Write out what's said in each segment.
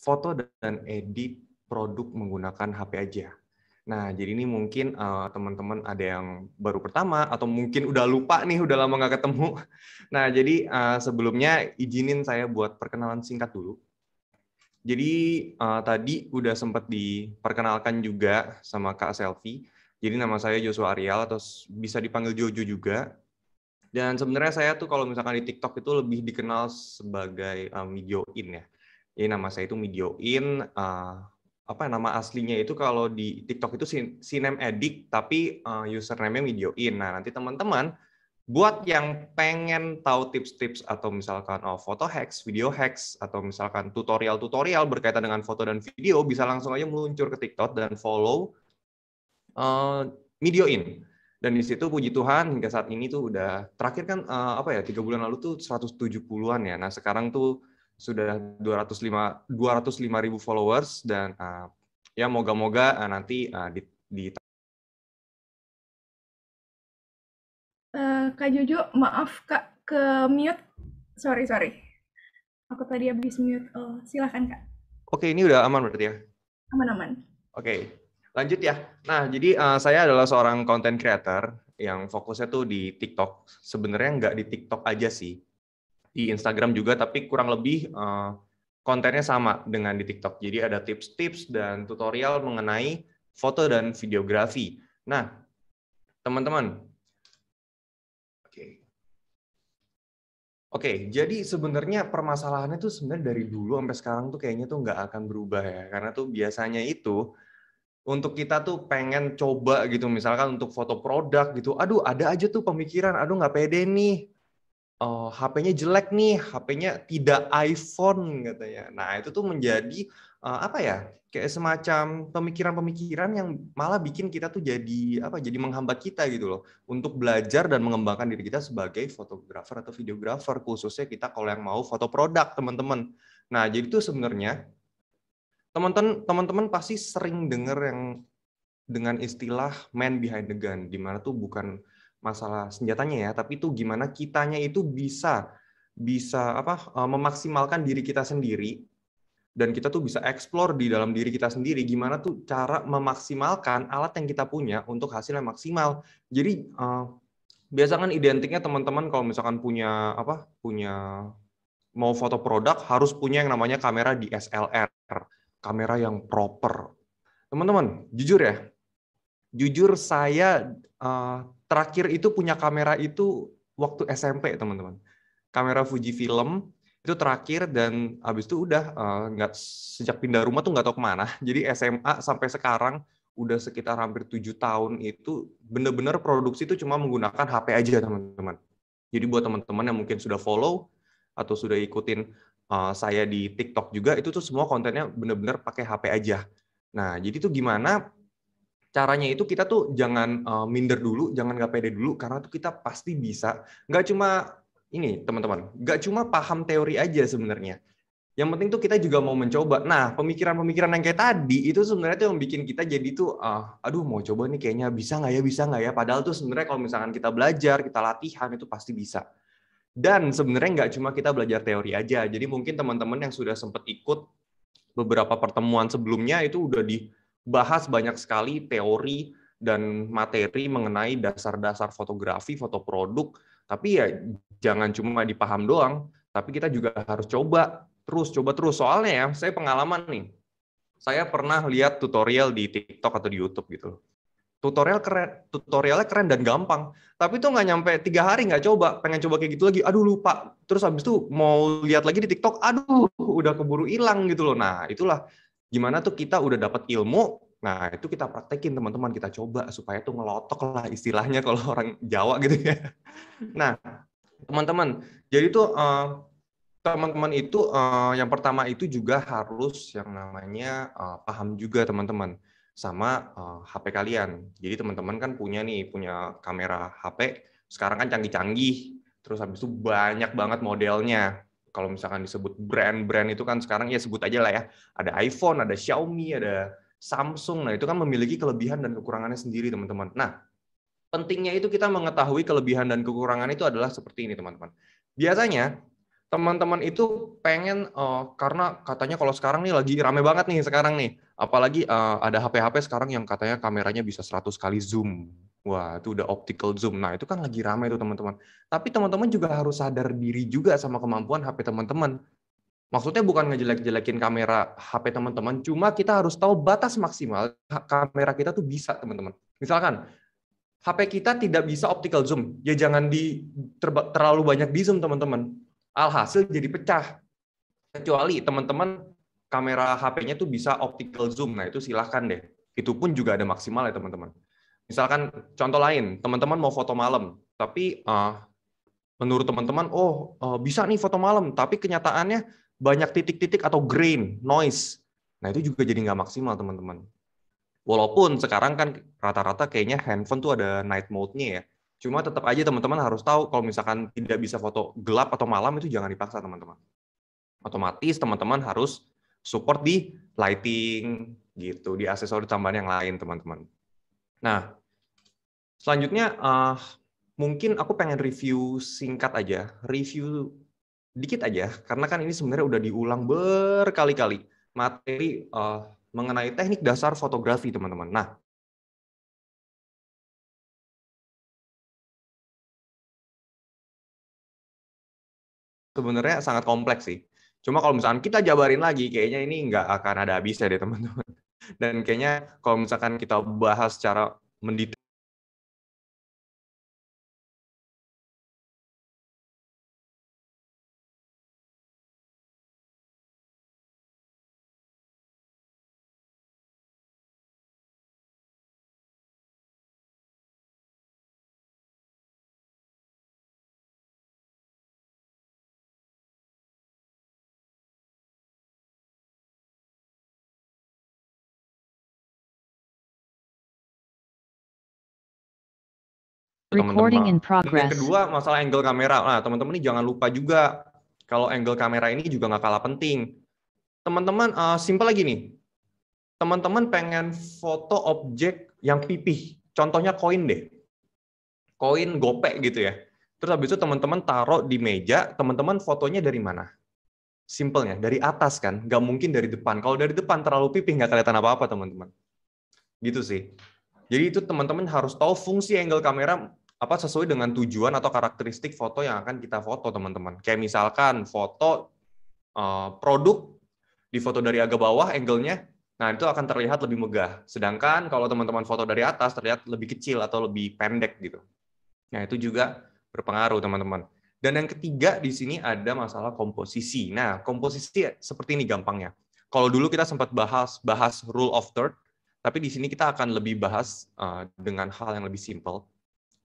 foto dan edit produk menggunakan HP aja. Nah, jadi ini mungkin teman-teman ada yang baru pertama atau mungkin udah lupa nih, udah lama nggak ketemu. Nah, jadi sebelumnya izinin saya buat perkenalan singkat dulu. Jadi tadi udah sempat diperkenalkan juga sama Kak Selvi. Jadi nama saya Joshua Arial atau bisa dipanggil Jojo juga. Dan sebenarnya saya tuh kalau misalkan di TikTok itu lebih dikenal sebagai Midioin ya. Jadi nama saya itu Midioin. Apa nama aslinya itu kalau di TikTok itu Sinem Edik, tapi username-nya Midioin. Nah, nanti teman-teman buat yang pengen tahu tips-tips atau misalkan foto hacks, video hacks, atau misalkan tutorial-tutorial berkaitan dengan foto dan video, bisa langsung aja meluncur ke TikTok dan follow Midioin. Dan di situ puji Tuhan hingga saat ini tuh udah terakhir kan 3 bulan lalu tuh 170-an ya. Nah, sekarang tuh sudah 205 ribu followers dan ya moga-moga nanti di Kak Jojo, maaf Kak, ke mute. Sorry. Aku tadi habis mute. Oh, silakan Kak. Oke, ini udah aman berarti ya? Aman-aman. Oke, lanjut ya. Nah, jadi saya adalah seorang content creator yang fokusnya tuh di TikTok. Sebenarnya nggak di TikTok aja sih, di Instagram juga, tapi kurang lebih kontennya sama dengan di TikTok. Jadi ada tips-tips dan tutorial mengenai foto dan videografi. Nah, teman-teman. Oke, jadi sebenarnya permasalahannya tuh sebenarnya dari dulu sampai sekarang tuh kayaknya tuh nggak akan berubah ya. Karena tuh biasanya itu untuk kita tuh pengen coba gitu, misalkan untuk foto produk gitu, aduh ada aja tuh pemikiran, aduh nggak pede nih, HP-nya jelek nih, HP-nya tidak iPhone katanya. Nah itu tuh menjadi apa ya, kayak semacam pemikiran-pemikiran yang malah bikin kita tuh jadi menghambat kita gitu loh, untuk belajar dan mengembangkan diri kita sebagai fotografer atau videografer, khususnya kita kalau yang mau foto produk teman-teman. Nah jadi tuh sebenarnya teman-teman pasti sering dengar yang dengan istilah man behind the gun, di mana tuh bukan masalah senjatanya ya, tapi tuh gimana kitanya itu bisa memaksimalkan diri kita sendiri, dan kita tuh bisa explore di dalam diri kita sendiri gimana tuh cara memaksimalkan alat yang kita punya untuk hasil yang maksimal. Jadi biasa kan identiknya teman-teman kalau misalkan punya mau foto produk harus punya yang namanya kamera DSLR, kamera yang proper. Teman-teman, jujur saya terakhir itu punya kamera itu waktu SMP, teman-teman. Kamera Fujifilm itu terakhir, dan habis itu udah nggak, sejak pindah rumah tuh nggak tahu kemana. Jadi SMA sampai sekarang udah sekitar hampir 7 tahun itu bener-bener produksi itu cuma menggunakan HP aja, teman-teman. Jadi buat teman-teman yang mungkin sudah follow atau sudah ikutin saya di TikTok juga, itu tuh semua kontennya bener-bener pakai HP aja. Nah, jadi tuh gimana caranya itu kita tuh jangan minder dulu, jangan nggak pede dulu, karena tuh kita pasti bisa. Nggak cuma ini, teman-teman, nggak cuma paham teori aja sebenarnya. Yang penting tuh kita juga mau mencoba. Nah, pemikiran-pemikiran yang kayak tadi, itu sebenarnya tuh yang bikin kita jadi tuh, aduh mau coba nih kayaknya bisa nggak ya. Padahal tuh sebenarnya kalau misalkan kita belajar, kita latihan, itu pasti bisa. Dan sebenarnya nggak cuma kita belajar teori aja. Jadi mungkin teman-teman yang sudah sempat ikut beberapa pertemuan sebelumnya itu udah dibahas banyak sekali teori dan materi mengenai dasar-dasar fotografi, foto produk. Tapi ya jangan cuma dipaham doang, tapi kita juga harus coba terus. Soalnya ya, saya pengalaman nih. Saya pernah lihat tutorial di TikTok atau di YouTube gitu. Tutorialnya keren dan gampang. Tapi tuh nggak nyampe 3 hari nggak coba, pengen coba kayak gitu lagi, aduh lupa. Terus habis itu mau lihat lagi di TikTok, aduh udah keburu hilang gitu loh. Nah itulah gimana tuh kita udah dapat ilmu, nah itu kita praktekin teman-teman, kita coba supaya tuh ngelotok lah istilahnya kalau orang Jawa gitu ya. Nah teman-teman, jadi tuh teman-teman itu yang pertama itu juga harus yang namanya paham juga teman-teman sama HP kalian. Jadi teman-teman kan punya kamera HP sekarang kan canggih-canggih, terus habis itu banyak banget modelnya. Kalau misalkan disebut brand-brand itu kan sekarang ya sebut aja lah ya, ada iPhone, ada Xiaomi, ada Samsung. Nah itu kan memiliki kelebihan dan kekurangannya sendiri teman-teman. Nah pentingnya itu kita mengetahui kelebihan dan kekurangan itu adalah seperti ini teman-teman. Biasanya teman-teman itu pengen karena katanya kalau sekarang nih lagi rame banget nih sekarang nih, apalagi ada HP-HP sekarang yang katanya kameranya bisa 100 kali zoom. Wah, itu udah optical zoom. Nah, itu kan lagi rame tuh teman-teman. Tapi teman-teman juga harus sadar diri juga sama kemampuan HP teman-teman. Maksudnya bukan ngejelek-jelekin kamera HP teman-teman, cuma kita harus tahu batas maksimal kamera kita tuh bisa, teman-teman. Misalkan HP kita tidak bisa optical zoom, ya jangan terlalu banyak di zoom, teman-teman. Alhasil jadi pecah. Kecuali teman-teman kamera HP-nya tuh bisa optical zoom, nah itu silahkan deh. Itu pun juga ada maksimal ya, teman-teman. Misalkan contoh lain, teman-teman mau foto malam, tapi menurut teman-teman, bisa nih foto malam, tapi kenyataannya banyak titik-titik atau grain, noise. Nah, itu juga jadi nggak maksimal, teman-teman. Walaupun sekarang kan rata-rata kayaknya handphone tuh ada night mode-nya ya. Cuma tetap aja teman-teman harus tahu kalau misalkan tidak bisa foto gelap atau malam itu jangan dipaksa, teman-teman. Otomatis teman-teman harus support di lighting gitu, di aksesori tambahan yang lain, teman-teman. Nah, selanjutnya mungkin aku pengen review singkat aja, review dikit aja, karena kan ini sebenarnya udah diulang berkali-kali materi mengenai teknik dasar fotografi, teman-teman. Nah, sebenarnya sangat kompleks sih. Cuma kalau misalkan kita jabarin lagi, kayaknya ini nggak akan ada habisnya deh, teman-teman. Dan kayaknya kalau misalkan kita bahas secara mendetail, Recording in teman-teman. Dan yang progress. kedua, masalah angle kamera. Nah, teman-teman ini jangan lupa juga, kalau angle kamera ini juga nggak kalah penting. Teman-teman, simpel lagi nih. Teman-teman pengen foto objek yang pipih. Contohnya koin deh. Koin gopek gitu ya. Terus habis itu teman-teman taruh di meja, teman-teman fotonya dari mana? Simpelnya, dari atas kan? Nggak mungkin dari depan. Kalau dari depan terlalu pipih, nggak kelihatan apa-apa, teman-teman. Gitu sih. Jadi itu teman-teman harus tahu fungsi angle kamera apa sesuai dengan tujuan atau karakteristik foto yang akan kita foto, teman-teman. Kayak misalkan foto produk di foto dari agak bawah angle-nya, nah itu akan terlihat lebih megah. Sedangkan kalau teman-teman foto dari atas terlihat lebih kecil atau lebih pendek gitu. Nah, itu juga berpengaruh, teman-teman. Dan yang ketiga di sini ada masalah komposisi. Nah, komposisi seperti ini gampangnya. Kalau dulu kita sempat bahas rule of third, tapi di sini kita akan lebih bahas dengan hal yang lebih simple.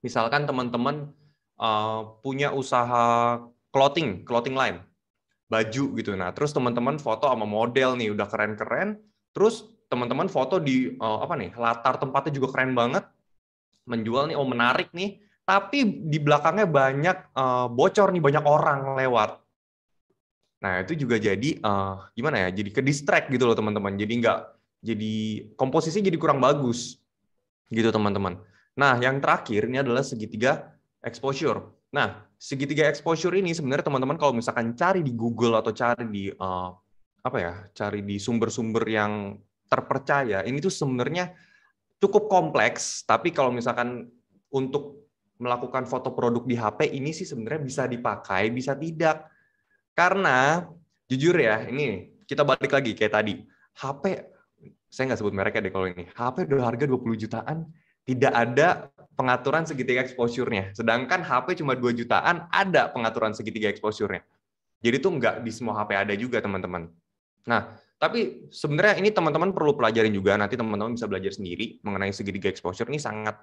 Misalkan teman-teman punya usaha clothing line, baju gitu. Nah, terus teman-teman foto sama model nih udah keren-keren, terus teman-teman foto di latar tempatnya juga keren banget, menjual nih, menarik nih, tapi di belakangnya banyak bocor nih, banyak orang lewat. Nah, itu juga jadi gimana ya? Jadi ke distract gitu loh, teman-teman. Jadi komposisi jadi kurang bagus gitu, teman-teman. Nah, yang terakhir ini adalah segitiga exposure. Nah, segitiga exposure ini sebenarnya teman-teman kalau misalkan cari di Google atau cari di cari di sumber-sumber yang terpercaya, ini tuh sebenarnya cukup kompleks, tapi kalau misalkan untuk melakukan foto produk di HP ini sih sebenarnya bisa dipakai, bisa tidak. Karena jujur ya, ini kita balik lagi kayak tadi. HP, saya nggak sebut mereknya deh kalau ini. HP udah harga 20 jutaan, tidak ada pengaturan segitiga exposure-nya. Sedangkan HP cuma 2 jutaan, ada pengaturan segitiga exposure-nya. Jadi itu nggak di semua HP ada juga, teman-teman. Nah, tapi sebenarnya ini teman-teman perlu pelajarin juga, nanti teman-teman bisa belajar sendiri mengenai segitiga exposure. Ini sangat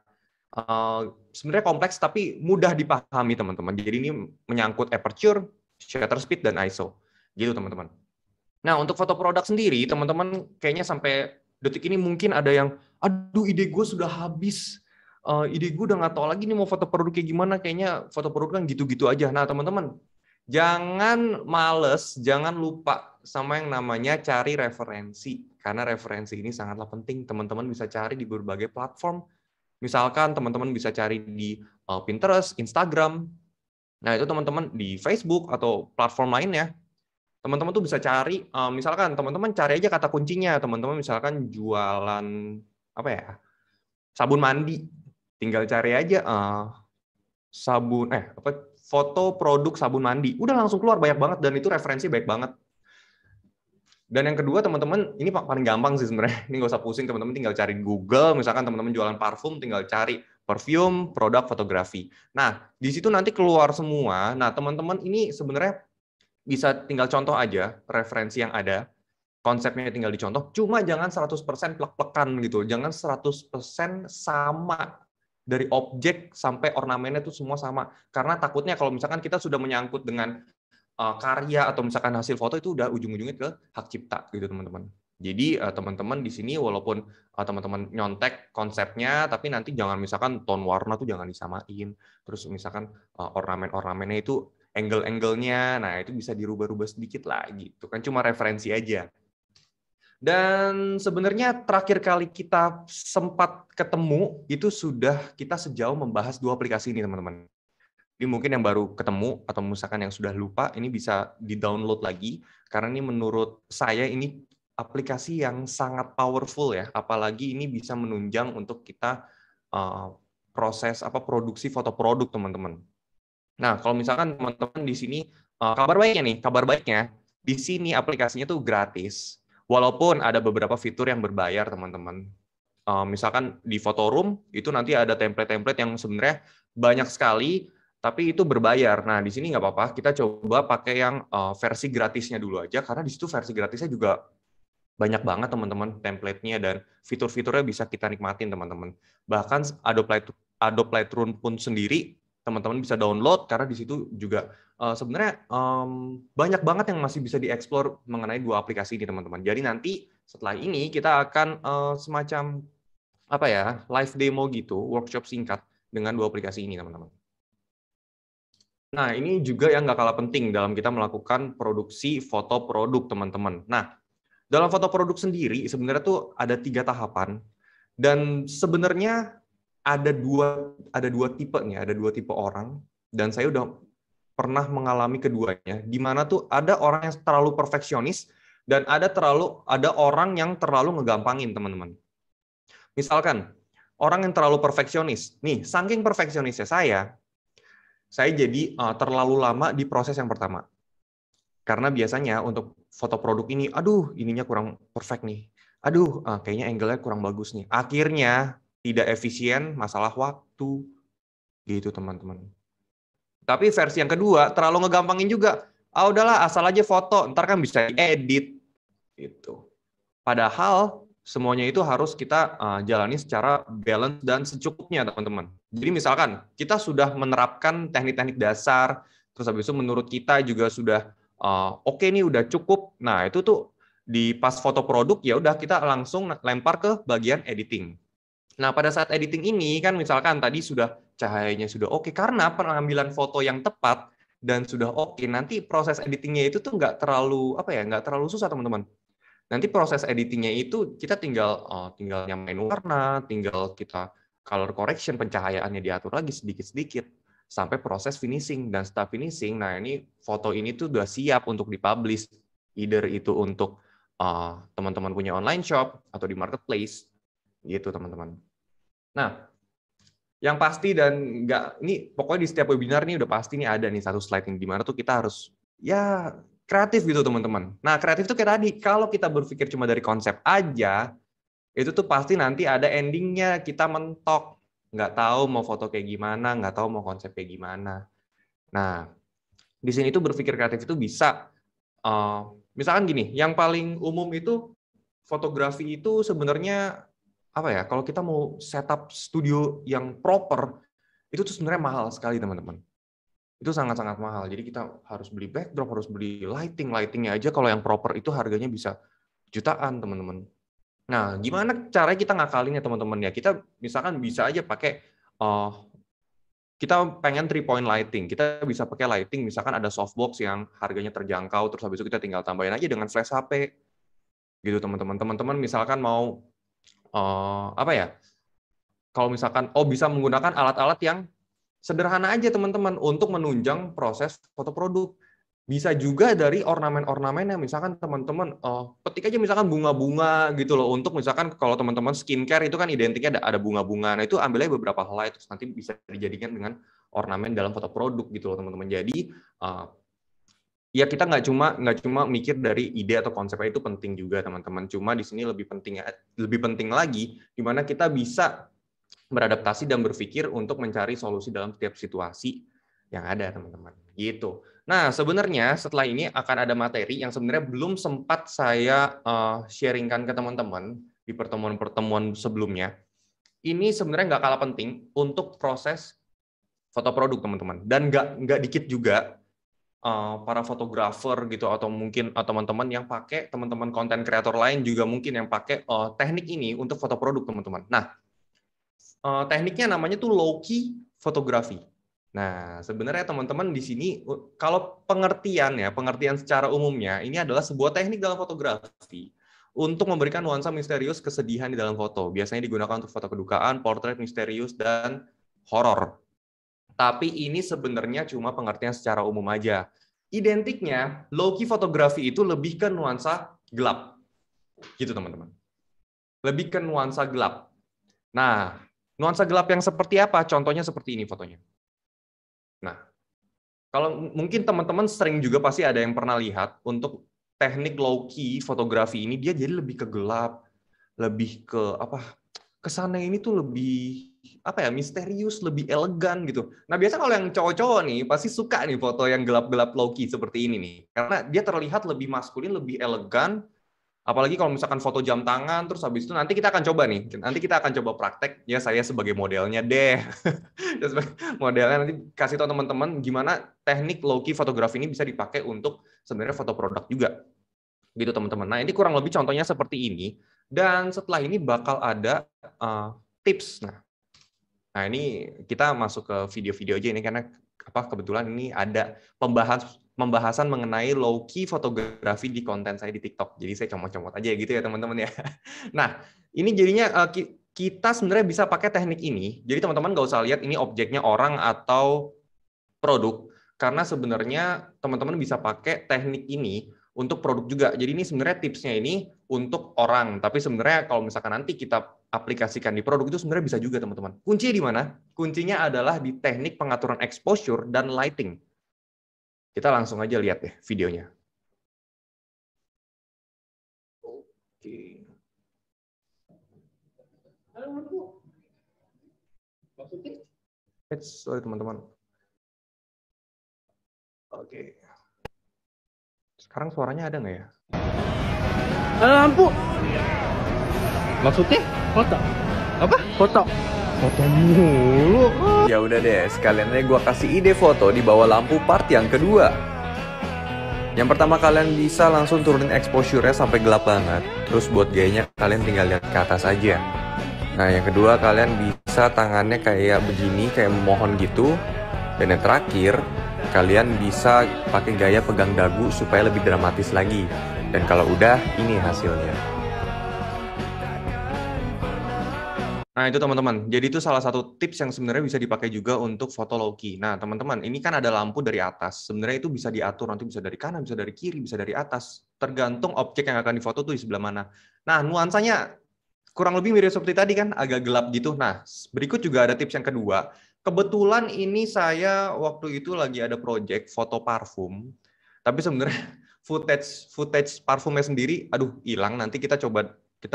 sebenarnya kompleks tapi mudah dipahami, teman-teman. Jadi ini menyangkut aperture, shutter speed, dan ISO. Gitu, teman-teman. Nah, untuk foto produk sendiri, teman-teman kayaknya sampai detik ini mungkin ada yang, aduh ide gue sudah habis, ide gue udah nggak tahu lagi nih mau foto produk kayak gimana, kayaknya foto produk kan gitu-gitu aja. Nah, teman-teman, jangan males, jangan lupa sama yang namanya cari referensi. Karena referensi ini sangatlah penting. Teman-teman bisa cari di berbagai platform. Misalkan teman-teman bisa cari di Pinterest, Instagram, Nah, itu teman-teman di Facebook atau platform lainnya, teman-teman tuh bisa cari, misalkan teman-teman cari aja kata kuncinya, teman-teman misalkan jualan apa ya, sabun mandi, tinggal cari aja foto produk sabun mandi, udah langsung keluar banyak banget dan itu referensi baik banget. Dan yang kedua teman-teman, ini paling gampang sih sebenarnya, ini nggak usah pusing, teman-teman tinggal cari Google, misalkan teman-teman jualan parfum, tinggal cari perfume, produk fotografi. Nah, di situ nanti keluar semua. Nah, teman-teman ini sebenarnya bisa tinggal contoh aja referensi yang ada, konsepnya tinggal dicontoh, cuma jangan 100% plek-plekan gitu, jangan 100% sama dari objek sampai ornamennya itu semua sama. Karena takutnya kalau misalkan kita sudah menyangkut dengan karya atau misalkan hasil foto itu udah ujung-ujungnya ke hak cipta gitu teman-teman. Jadi teman-teman di sini walaupun teman-teman nyontek konsepnya, tapi nanti jangan misalkan tone warna tuh jangan disamain. Terus misalkan ornamen-ornamennya itu angle-angle-nya, nah itu bisa dirubah-rubah sedikit lah gitu. Kan cuma referensi aja. Dan sebenarnya terakhir kali kita sempat ketemu itu sudah kita sejauh membahas 2 aplikasi ini teman-teman. Ini mungkin yang baru ketemu atau misalkan yang sudah lupa, ini bisa di-download lagi karena ini menurut saya ini aplikasi yang sangat powerful ya, apalagi ini bisa menunjang untuk kita proses produksi foto produk teman-teman. Nah, kalau misalkan teman-teman di sini kabar baiknya di sini aplikasinya tuh gratis. Walaupun ada beberapa fitur yang berbayar teman-teman. Misalkan di Photoroom itu nanti ada template-template yang sebenarnya banyak sekali, tapi itu berbayar. Nah, di sini nggak apa-apa, kita coba pakai yang versi gratisnya dulu aja, karena di situ versi gratisnya juga banyak banget teman-teman template-nya dan fitur-fiturnya bisa kita nikmatin teman-teman. Bahkan Adobe Lightroom pun sendiri teman-teman bisa download karena di situ juga sebenarnya banyak banget yang masih bisa dieksplor mengenai 2 aplikasi ini teman-teman. Jadi nanti setelah ini kita akan semacam live demo gitu, workshop singkat dengan 2 aplikasi ini teman-teman. Nah, ini juga yang nggak kalah penting dalam kita melakukan produksi foto produk teman-teman. Nah, dalam foto produk sendiri sebenarnya tuh ada 3 tahapan dan sebenarnya ada dua tipe nih, ada 2 tipe orang dan saya udah pernah mengalami keduanya, di mana tuh ada orang yang terlalu perfeksionis dan ada orang yang terlalu ngegampangin teman-teman. Misalkan orang yang terlalu perfeksionis, nih saking perfeksionisnya saya jadi terlalu lama di proses yang pertama. Karena biasanya untuk foto produk ini, aduh ininya kurang perfect nih. Aduh, kayaknya angle-nya kurang bagus nih. Akhirnya tidak efisien, masalah waktu. Gitu teman-teman. Tapi versi yang kedua, terlalu ngegampangin juga. Udahlah, asal aja foto, ntar kan bisa diedit. Gitu. Padahal semuanya itu harus kita jalani secara balance dan secukupnya, teman-teman. Jadi misalkan kita sudah menerapkan teknik-teknik dasar, terus habis itu menurut kita juga sudah oke nih udah cukup. Nah, itu tuh di pas foto produk ya udah kita langsung lempar ke bagian editing. Nah, pada saat editing ini kan misalkan tadi sudah cahayanya sudah oke karena pengambilan foto yang tepat dan sudah oke, nanti proses editingnya itu tuh nggak terlalu nggak terlalu susah, teman-teman. Nanti proses editingnya itu kita tinggal nyamain warna, tinggal kita color correction, pencahayaannya diatur lagi sedikit-sedikit sampai proses finishing. Dan setelah finishing, nah ini foto ini tuh udah siap untuk dipublish, either itu untuk teman-teman punya online shop atau di marketplace, gitu teman-teman. Nah, yang pasti dan nggak, ini pokoknya di setiap webinar nih udah pasti nih ada nih satu slide yang dimana tuh kita harus ya kreatif gitu teman-teman. Nah, kreatif tuh kayak tadi, kalau kita berpikir cuma dari konsep aja, itu tuh pasti nanti ada endingnya kita mentok, nggak tahu mau foto kayak gimana, nggak tahu mau konsep kayak gimana. Nah, di sini tuh berpikir kreatif itu bisa, misalkan gini, yang paling umum itu fotografi itu sebenarnya kalau kita mau setup studio yang proper, itu tuh sebenarnya mahal sekali teman-teman. Itu sangat-sangat mahal. Jadi kita harus beli backdrop, harus beli lightingnya aja kalau yang proper itu harganya bisa jutaan, teman-teman. Nah, gimana caranya kita ngakalinnya, teman-teman ya? Kita misalkan bisa aja pakai kita pengen 3-point lighting. Kita bisa pakai lighting, misalkan ada softbox yang harganya terjangkau, terus habis itu kita tinggal tambahin aja dengan flash HP. Gitu, teman-teman. Teman-teman misalkan mau kalau misalkan bisa menggunakan alat-alat yang Sederhana aja teman-teman untuk menunjang proses foto produk. Bisa juga dari ornamen-ornamen yang misalkan teman-teman petik aja misalkan bunga-bunga gitu loh, untuk misalkan kalau teman-teman skincare itu kan identiknya ada bunga-bunga. Nah, itu ambilnya beberapa helai terus nanti bisa dijadikan dengan ornamen dalam foto produk gitu loh teman-teman. Jadi ya kita nggak cuma mikir dari ide atau konsepnya, itu penting juga teman-teman. Cuma di sini lebih penting lagi di mana kita bisa beradaptasi dan berpikir untuk mencari solusi dalam setiap situasi yang ada teman-teman. Gitu. Nah, sebenarnya setelah ini akan ada materi yang sebenarnya belum sempat saya sharingkan ke teman-teman di pertemuan-pertemuan sebelumnya. Ini sebenarnya nggak kalah penting untuk proses foto produk teman-teman. Dan nggak dikit juga para fotografer gitu atau mungkin teman-teman yang pakai, teman-teman konten kreator lain juga mungkin yang pakai teknik ini untuk foto produk teman-teman. Nah, tekniknya namanya tuh low-key fotografi. Nah, sebenarnya teman-teman di sini kalau pengertian secara umumnya ini adalah sebuah teknik dalam fotografi untuk memberikan nuansa misterius kesedihan di dalam foto. Biasanya digunakan untuk foto kedukaan, portrait misterius, dan horor. Tapi ini sebenarnya cuma pengertian secara umum aja. Identiknya, low-key fotografi itu lebih ke nuansa gelap. Gitu, teman-teman. Lebih ke nuansa gelap. Nah, nuansa gelap yang seperti apa? Contohnya seperti ini fotonya. Nah, kalau mungkin teman-teman sering juga pasti ada yang pernah lihat untuk teknik low-key fotografi ini, dia jadi lebih ke gelap, lebih ke kesannya ini tuh lebih misterius, lebih elegan gitu. Nah, biasa kalau yang cowok-cowok nih pasti suka nih foto yang gelap-gelap low-key seperti ini nih. Karena dia terlihat lebih maskulin, lebih elegan. Apalagi kalau misalkan foto jam tangan, terus habis itu nanti kita akan coba nih. Nanti kita akan coba praktek, ya saya sebagai modelnya deh. Modelnya nanti kasih tahu teman-teman gimana teknik low-key fotografi ini bisa dipakai untuk sebenarnya foto produk juga. Gitu teman-teman. Nah, ini kurang lebih contohnya seperti ini. Dan setelah ini bakal ada tips. Nah, ini kita masuk ke video-video aja ini karena kebetulan ini ada pembahasan mengenai low-key fotografi di konten saya di TikTok. Jadi saya comot-comot aja gitu ya teman-teman ya. Nah, ini jadinya kita sebenarnya bisa pakai teknik ini. Jadi teman-teman nggak usah lihat ini objeknya orang atau produk, karena sebenarnya teman-teman bisa pakai teknik ini untuk produk juga. Jadi ini sebenarnya tipsnya ini untuk orang, tapi sebenarnya kalau misalkan nanti kita aplikasikan di produk itu sebenarnya bisa juga teman-teman. Kuncinya di mana? Kuncinya adalah di teknik pengaturan exposure dan lighting. Kita langsung aja lihat deh videonya. Oke. Sorry teman-teman. Oke. Sekarang suaranya ada nggak ya? Ada lampu. Maksudnya? Foto. Apa? Foto. Foto mulu. Ya udah deh, sekalian aja gue kasih ide foto di bawah lampu part yang kedua. Yang pertama kalian bisa langsung turunin exposure-nya sampai gelap banget. Terus buat gayanya kalian tinggal lihat ke atas aja. Nah yang kedua kalian bisa tangannya kayak begini, kayak memohon gitu. Dan yang terakhir, kalian bisa pakai gaya pegang dagu supaya lebih dramatis lagi. Dan kalau udah, ini hasilnya. Nah itu teman-teman, jadi itu salah satu tips yang sebenarnya bisa dipakai juga untuk foto low-key. Nah teman-teman, ini kan ada lampu dari atas. Sebenarnya itu bisa diatur, nanti bisa dari kanan, bisa dari kiri, bisa dari atas. Tergantung objek yang akan difoto tuh di sebelah mana. Nah nuansanya kurang lebih mirip seperti tadi kan, agak gelap gitu. Nah berikut juga ada tips yang kedua. Kebetulan ini saya waktu itu lagi ada project foto parfum. Tapi sebenarnya footage parfumnya sendiri, hilang. Nanti kita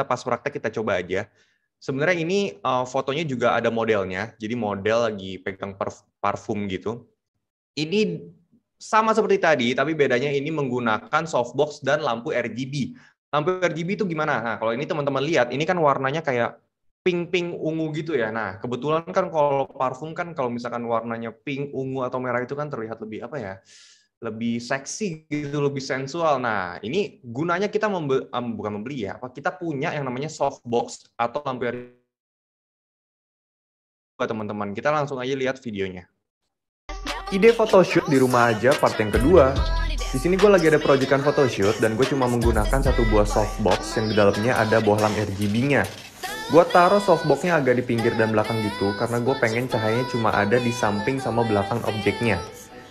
pas praktek kita coba aja. Sebenarnya ini fotonya juga ada modelnya, jadi model lagi pegang parfum gitu. Ini sama seperti tadi, tapi bedanya ini menggunakan softbox dan lampu RGB. Lampu RGB itu gimana? Nah, kalau ini teman-teman lihat, ini kan warnanya kayak pink ungu gitu ya. Nah, kebetulan kan kalau parfum kan kalau misalkan warnanya pink, ungu atau merah itu kan terlihat lebih lebih seksi gitu, lebih sensual. Nah, ini gunanya kita bukan membeli ya, kita punya yang namanya softbox atau lampu RGB. Teman-teman, kita langsung aja lihat videonya. Ide photoshoot di rumah aja part yang kedua. Di sini gue lagi ada proyekan photoshoot dan gue cuma menggunakan satu buah softbox yang di dalamnya ada bohlam RGB-nya. Gue taruh softboxnya agak di pinggir dan belakang gitu karena gue pengen cahayanya cuma ada di samping sama belakang objeknya.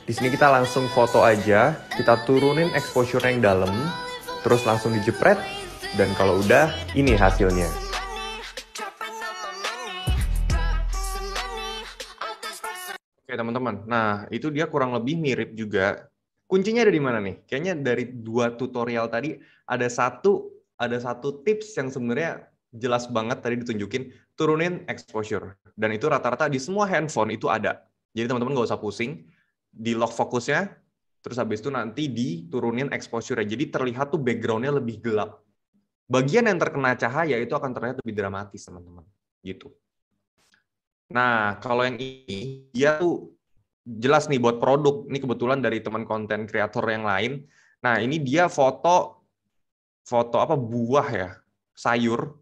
Di sini kita langsung foto aja, kita turunin exposure yang dalam, terus langsung dijepret, dan kalau udah, ini hasilnya. Oke teman-teman, nah itu dia kurang lebih mirip juga. Kuncinya ada di mana nih? Kayaknya dari 2 tutorial tadi ada satu tips yang sebenarnya jelas banget tadi ditunjukin, turunin exposure. Dan itu rata-rata di semua handphone itu ada. Jadi teman-teman nggak usah pusing, di lock fokusnya, terus habis itu nanti diturunin exposure-nya. Jadi terlihat tuh background-nya lebih gelap. Bagian yang terkena cahaya itu akan terlihat lebih dramatis, teman-teman. Gitu. Nah, kalau yang ini, dia tuh jelas nih buat produk. Ini kebetulan dari teman konten kreator yang lain. Nah, ini dia foto apa buah ya, sayur.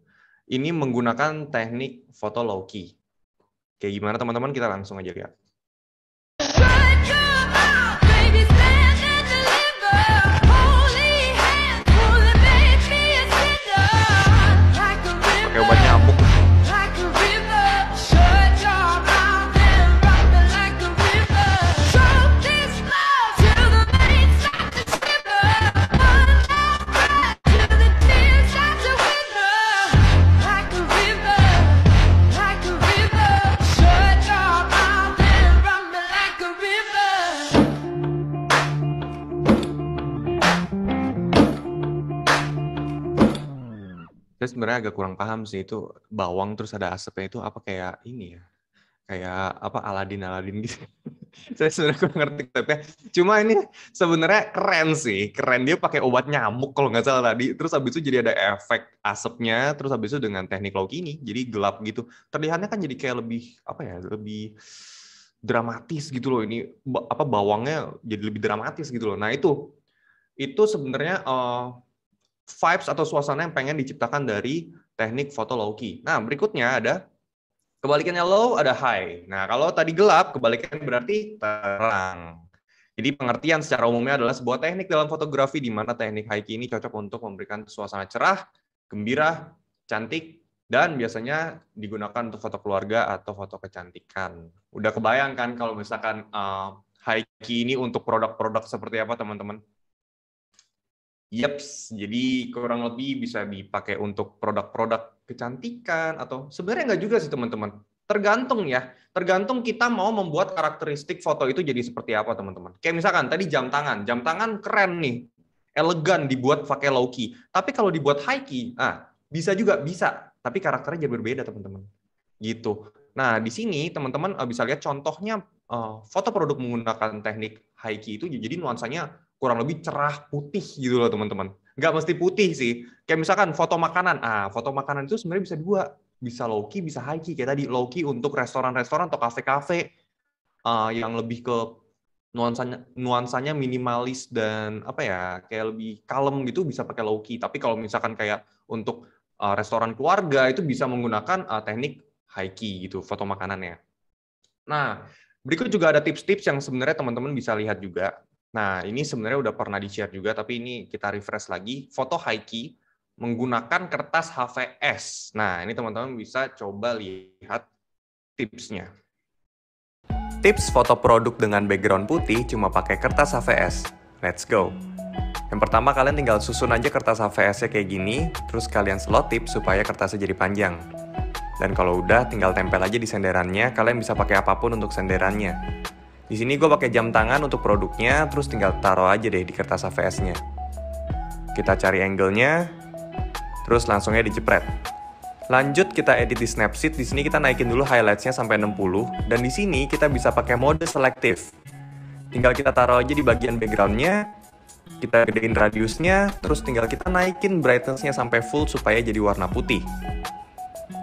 Ini menggunakan teknik foto low-key. Kayak gimana teman-teman? Kita langsung aja lihat. Pakai obat nyamuk. Saya sebenarnya agak kurang paham sih itu bawang terus ada asapnya itu apa kayak ini ya. Kayak apa Aladin gitu. Saya sebenarnya kurang ngerti tapi cuma ini sebenarnya keren sih. Keren dia pakai obat nyamuk kalau nggak salah tadi. Terus habis itu jadi ada efek asapnya, terus habis itu dengan teknik low-key ini jadi gelap gitu. Terlihatnya kan jadi kayak lebih apa ya? Lebih dramatis gitu loh ini apa bawangnya jadi lebih dramatis gitu loh. Nah, itu sebenarnya vibes atau suasana yang pengen diciptakan dari teknik foto low-key. Nah, berikutnya ada kebalikannya low, ada high. Nah, kalau tadi gelap, kebalikannya berarti terang. Jadi pengertian secara umumnya adalah sebuah teknik dalam fotografi di mana teknik high-key ini cocok untuk memberikan suasana cerah, gembira, cantik, dan biasanya digunakan untuk foto keluarga atau foto kecantikan. Udah kebayang kan kalau misalkan high-key ini untuk produk-produk seperti apa, teman-teman? Yeps, jadi kurang lebih bisa dipakai untuk produk-produk kecantikan atau sebenarnya nggak juga sih teman-teman. Tergantung ya, tergantung kita mau membuat karakteristik foto itu jadi seperti apa teman-teman. Kayak misalkan tadi jam tangan keren nih, elegan dibuat pakai low key. Tapi kalau dibuat high key, bisa juga bisa, tapi karakternya jadi berbeda teman-teman. Gitu. Nah di sini teman-teman bisa lihat contohnya foto produk menggunakan teknik high key itu jadi nuansanya kurang lebih cerah putih gitu loh teman-teman. Nggak mesti putih sih. Kayak misalkan foto makanan. Foto makanan itu sebenarnya bisa dua. Bisa low key, bisa high key. Kayak tadi low key untuk restoran-restoran atau kafe-kafe yang lebih ke nuansanya minimalis dan apa ya, kayak lebih kalem gitu bisa pakai low key. Tapi kalau misalkan kayak untuk restoran keluarga itu bisa menggunakan teknik high key gitu, foto makanannya. Nah, berikut juga ada tips-tips yang sebenarnya teman-teman bisa lihat juga. Nah, ini sebenarnya udah pernah di-share juga, tapi ini kita refresh lagi. Foto high key menggunakan kertas HVS. Nah, ini teman-teman bisa coba lihat tipsnya. Tips foto produk dengan background putih cuma pakai kertas HVS. Let's go! Yang pertama, kalian tinggal susun aja kertas HVS-nya kayak gini, terus kalian selotip supaya kertasnya jadi panjang. Dan kalau udah, tinggal tempel aja di senderannya, kalian bisa pakai apapun untuk senderannya. Di sini gue pakai jam tangan untuk produknya, terus tinggal taruh aja deh di kertas HVS-nya. Kita cari angle-nya, terus langsungnya dijepret. Lanjut kita edit di Snapseed. Di sini kita naikin dulu highlights-nya sampai 60, dan di sini kita bisa pakai mode selektif. Tinggal kita taruh aja di bagian background-nya, kita gedein radiusnya, terus tinggal kita naikin brightness-nya sampai full supaya jadi warna putih.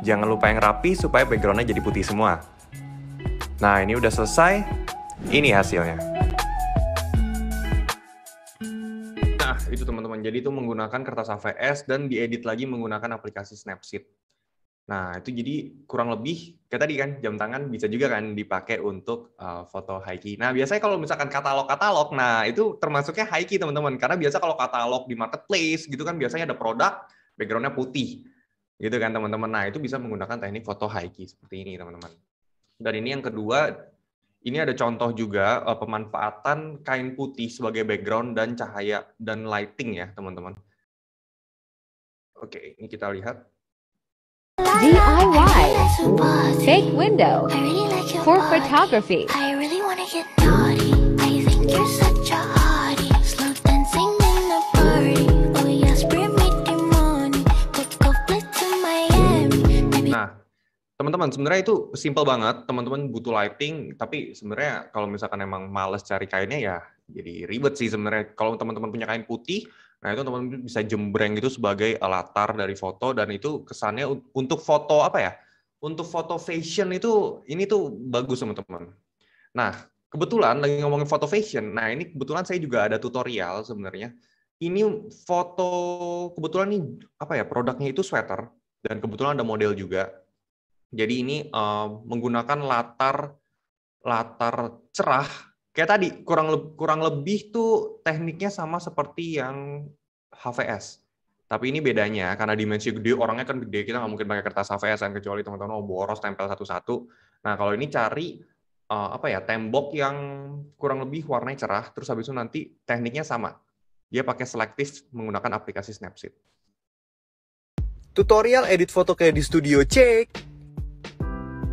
Jangan lupa yang rapi supaya background-nya jadi putih semua. Nah, ini udah selesai. Ini hasilnya. Nah, itu teman-teman. Jadi itu menggunakan kertas HVS dan diedit lagi menggunakan aplikasi Snapseed. Nah, itu jadi kurang lebih, kayak tadi kan, jam tangan bisa juga kan dipakai untuk foto high key. Nah, biasanya kalau misalkan katalog, nah itu termasuknya high key teman-teman. Karena biasa kalau katalog di marketplace gitu kan biasanya ada produk, background-nya putih. gitu kan teman-teman. Nah, itu bisa menggunakan teknik foto high key seperti ini teman-teman. Dan ini yang kedua, ini ada contoh juga pemanfaatan kain putih sebagai background dan cahaya dan lighting ya teman-teman. Oke, ini kita lihat. DIY Fake window for photography. I really wanna get naughty. I think you're such a hottie. Slow dancing in the party. Oh yes, bring me the money. Take a flight to Miami. Baby. Nah, teman-teman, sebenarnya itu simple banget. Teman-teman butuh lighting, tapi sebenarnya kalau misalkan emang males cari kainnya ya jadi ribet sih sebenarnya. Kalau teman-teman punya kain putih, nah itu teman-teman bisa jembreng itu sebagai latar dari foto, dan itu kesannya untuk foto apa ya? Untuk foto fashion itu ini tuh bagus teman-teman. Nah, kebetulan lagi ngomongin foto fashion. Nah, ini kebetulan saya juga ada tutorial sebenarnya. Ini foto kebetulan nih apa ya? Produknya itu sweater dan kebetulan ada model juga. Jadi ini menggunakan latar cerah. Kayak tadi kurang lebih tuh tekniknya sama seperti yang HVS. Tapi ini bedanya karena dimensi gede, orangnya kan gede, kita nggak mungkin pakai kertas HVS kan, kecuali teman-teman mau boros tempel satu-satu. Nah, kalau ini cari apa ya, tembok yang kurang lebih warnanya cerah, terus habis itu nanti tekniknya sama. Dia pakai selektif menggunakan aplikasi Snapseed. Tutorial edit foto kayak di studio, cek!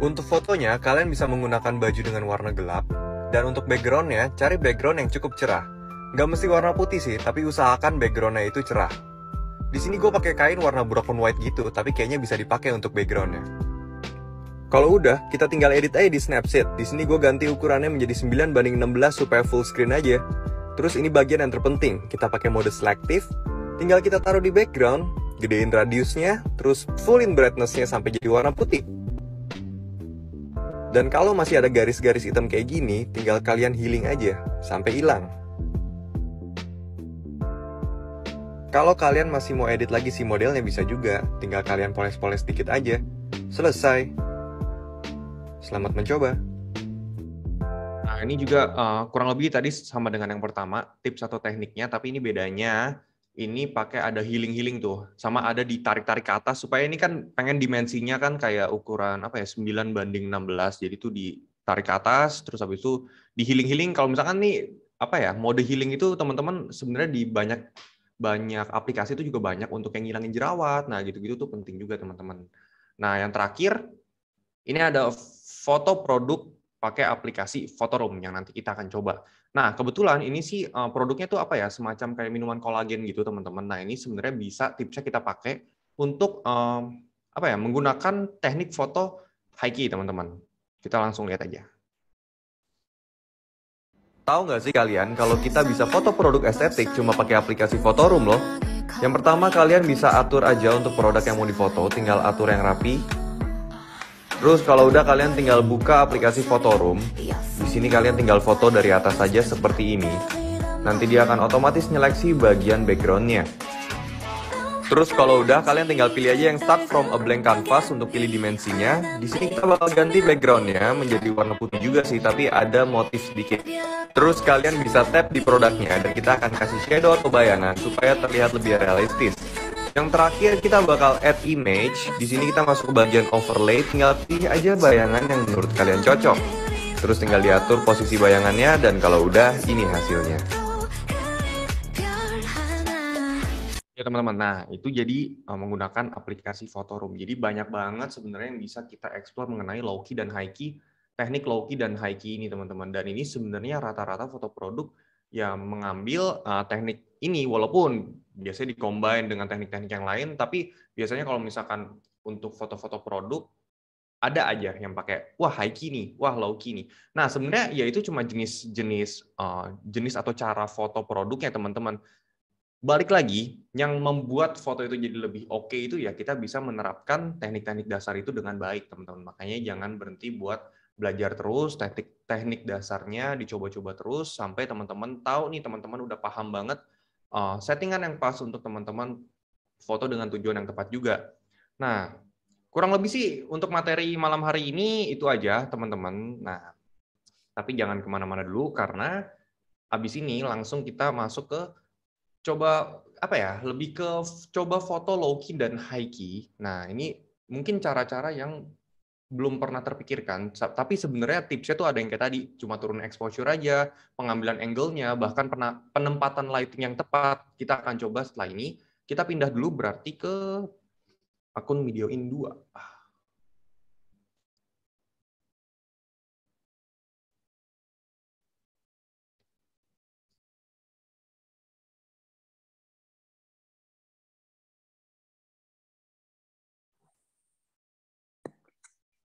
Untuk fotonya, kalian bisa menggunakan baju dengan warna gelap. Dan untuk background-nya, cari background yang cukup cerah. Nggak mesti warna putih sih, tapi usahakan background-nya itu cerah. Di sini gue pakai kain warna brown white gitu, tapi kayaknya bisa dipakai untuk background-nya. Kalau udah, kita tinggal edit aja di Snapseed. Di sini gue ganti ukurannya menjadi 9:16 supaya full screen aja. Terus ini bagian yang terpenting, kita pakai mode selektif. Tinggal kita taruh di background, gedein radiusnya, terus fullin brightness-nya sampai jadi warna putih. Dan kalau masih ada garis-garis hitam kayak gini, tinggal kalian healing aja, sampai hilang. Kalau kalian masih mau edit lagi si modelnya bisa juga, tinggal kalian poles-poles dikit aja. Selesai. Selamat mencoba. Nah, ini juga kurang lebih tadi sama dengan yang pertama, tips atau tekniknya, tapi ini bedanya, ini pakai ada healing-healing tuh, sama ada ditarik-tarik ke atas, supaya ini kan pengen dimensinya kan kayak ukuran apa ya, 9:16, jadi tuh ditarik ke atas, terus habis itu di healing-healing. Kalau misalkan nih, apa ya, mode healing itu teman-teman sebenarnya di banyak aplikasi itu juga banyak untuk yang ngilangin jerawat, nah gitu-gitu tuh penting juga teman-teman. Nah yang terakhir, ini ada foto produk pakai aplikasi Photoroom yang nanti kita akan coba. Nah, kebetulan ini sih produknya tuh apa ya, semacam kayak minuman kolagen gitu, teman-teman. Nah, ini sebenarnya bisa tipsnya kita pakai untuk apa ya, menggunakan teknik foto high key, teman-teman. Kita langsung lihat aja. Tahu nggak sih kalian kalau kita bisa foto produk estetik cuma pakai aplikasi Photoroom loh? Yang pertama, kalian bisa atur aja untuk produk yang mau difoto, tinggal atur yang rapi. Terus kalau udah, kalian tinggal buka aplikasi Photoroom. Di sini kalian tinggal foto dari atas saja seperti ini. Nanti dia akan otomatis nyeleksi bagian backgroundnya. Terus kalau udah, kalian tinggal pilih aja yang start from a blank canvas untuk pilih dimensinya. Di sini kita bakal ganti backgroundnya menjadi warna putih juga sih, tapi ada motif sedikit. Terus kalian bisa tap di produknya dan kita akan kasih shadow atau bayangan supaya terlihat lebih realistis. Yang terakhir kita bakal add image. Di sini kita masuk ke bagian overlay, tinggal pilih aja bayangan yang menurut kalian cocok. Terus tinggal diatur posisi bayangannya dan kalau udah, ini hasilnya. Ya teman-teman, nah itu jadi menggunakan aplikasi Photoroom. Jadi banyak banget sebenarnya yang bisa kita explore mengenai low key dan high key, teknik low key dan high key ini teman-teman. Dan ini sebenarnya rata-rata foto produk yang mengambil teknik ini, walaupun biasanya di-combine dengan teknik-teknik yang lain, tapi biasanya kalau misalkan untuk foto-foto produk, ada aja yang pakai, wah high key nih, wah low key nih. Nah sebenarnya ya itu cuma jenis atau cara foto produknya teman-teman. Balik lagi, yang membuat foto itu jadi lebih oke itu ya kita bisa menerapkan teknik-teknik dasar itu dengan baik teman-teman. Makanya jangan berhenti buat belajar terus, teknik dasarnya dicoba-coba terus, sampai teman-teman tahu nih, teman-teman udah paham banget settingan yang pas untuk teman-teman foto dengan tujuan yang tepat juga. Nah, kurang lebih sih untuk materi malam hari ini itu aja teman-teman. Nah, tapi jangan kemana-mana dulu karena abis ini langsung kita masuk ke coba apa ya? Lebih ke coba foto low key dan high key. Nah, ini mungkin cara-cara yang belum pernah terpikirkan, tapi sebenarnya tipsnya tuh ada yang kayak tadi, cuma turun exposure aja, pengambilan angle-nya, bahkan penempatan lighting yang tepat. Kita akan coba setelah ini. Kita pindah dulu berarti ke akun Videoin 2.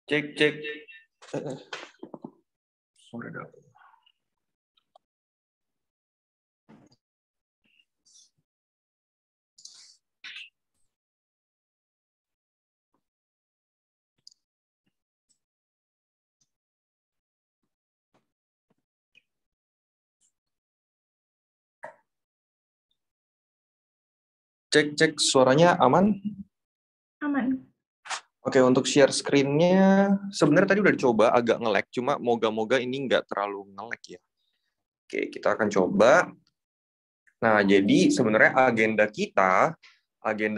Cek. Sorry, dah. Cek, suaranya aman? Aman. Oke, untuk share screen-nya, sebenarnya tadi udah dicoba agak nge-lag, cuma moga-moga ini nggak terlalu nge-lag ya. Oke, kita akan coba. Nah, jadi sebenarnya agenda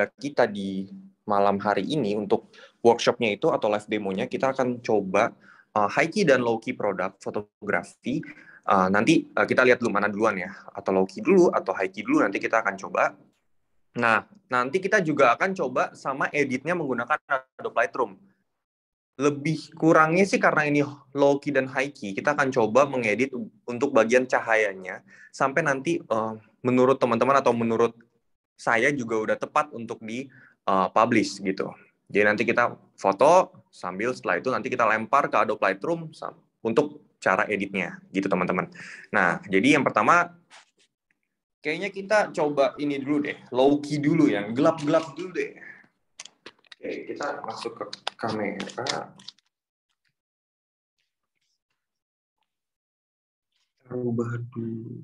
kita di malam hari ini untuk workshop-nya itu atau live demonya, kita akan coba high key dan low key produk fotografi. Nanti kita lihat dulu mana duluan ya, atau low key dulu atau high key dulu, nanti kita akan coba. Nah, nanti kita juga akan coba sama editnya menggunakan Adobe Lightroom. Lebih kurangnya sih karena ini low key dan high key, kita akan coba mengedit untuk bagian cahayanya sampai nanti menurut teman-teman atau menurut saya juga udah tepat untuk di publish gitu. Jadi nanti kita foto sambil setelah itu nanti kita lempar ke Adobe Lightroom untuk cara editnya gitu teman-teman. Nah, jadi yang pertama kayaknya kita coba ini dulu deh, low key dulu yang gelap-gelap dulu deh. Oke, kita masuk ke kamera. Rubah dulu.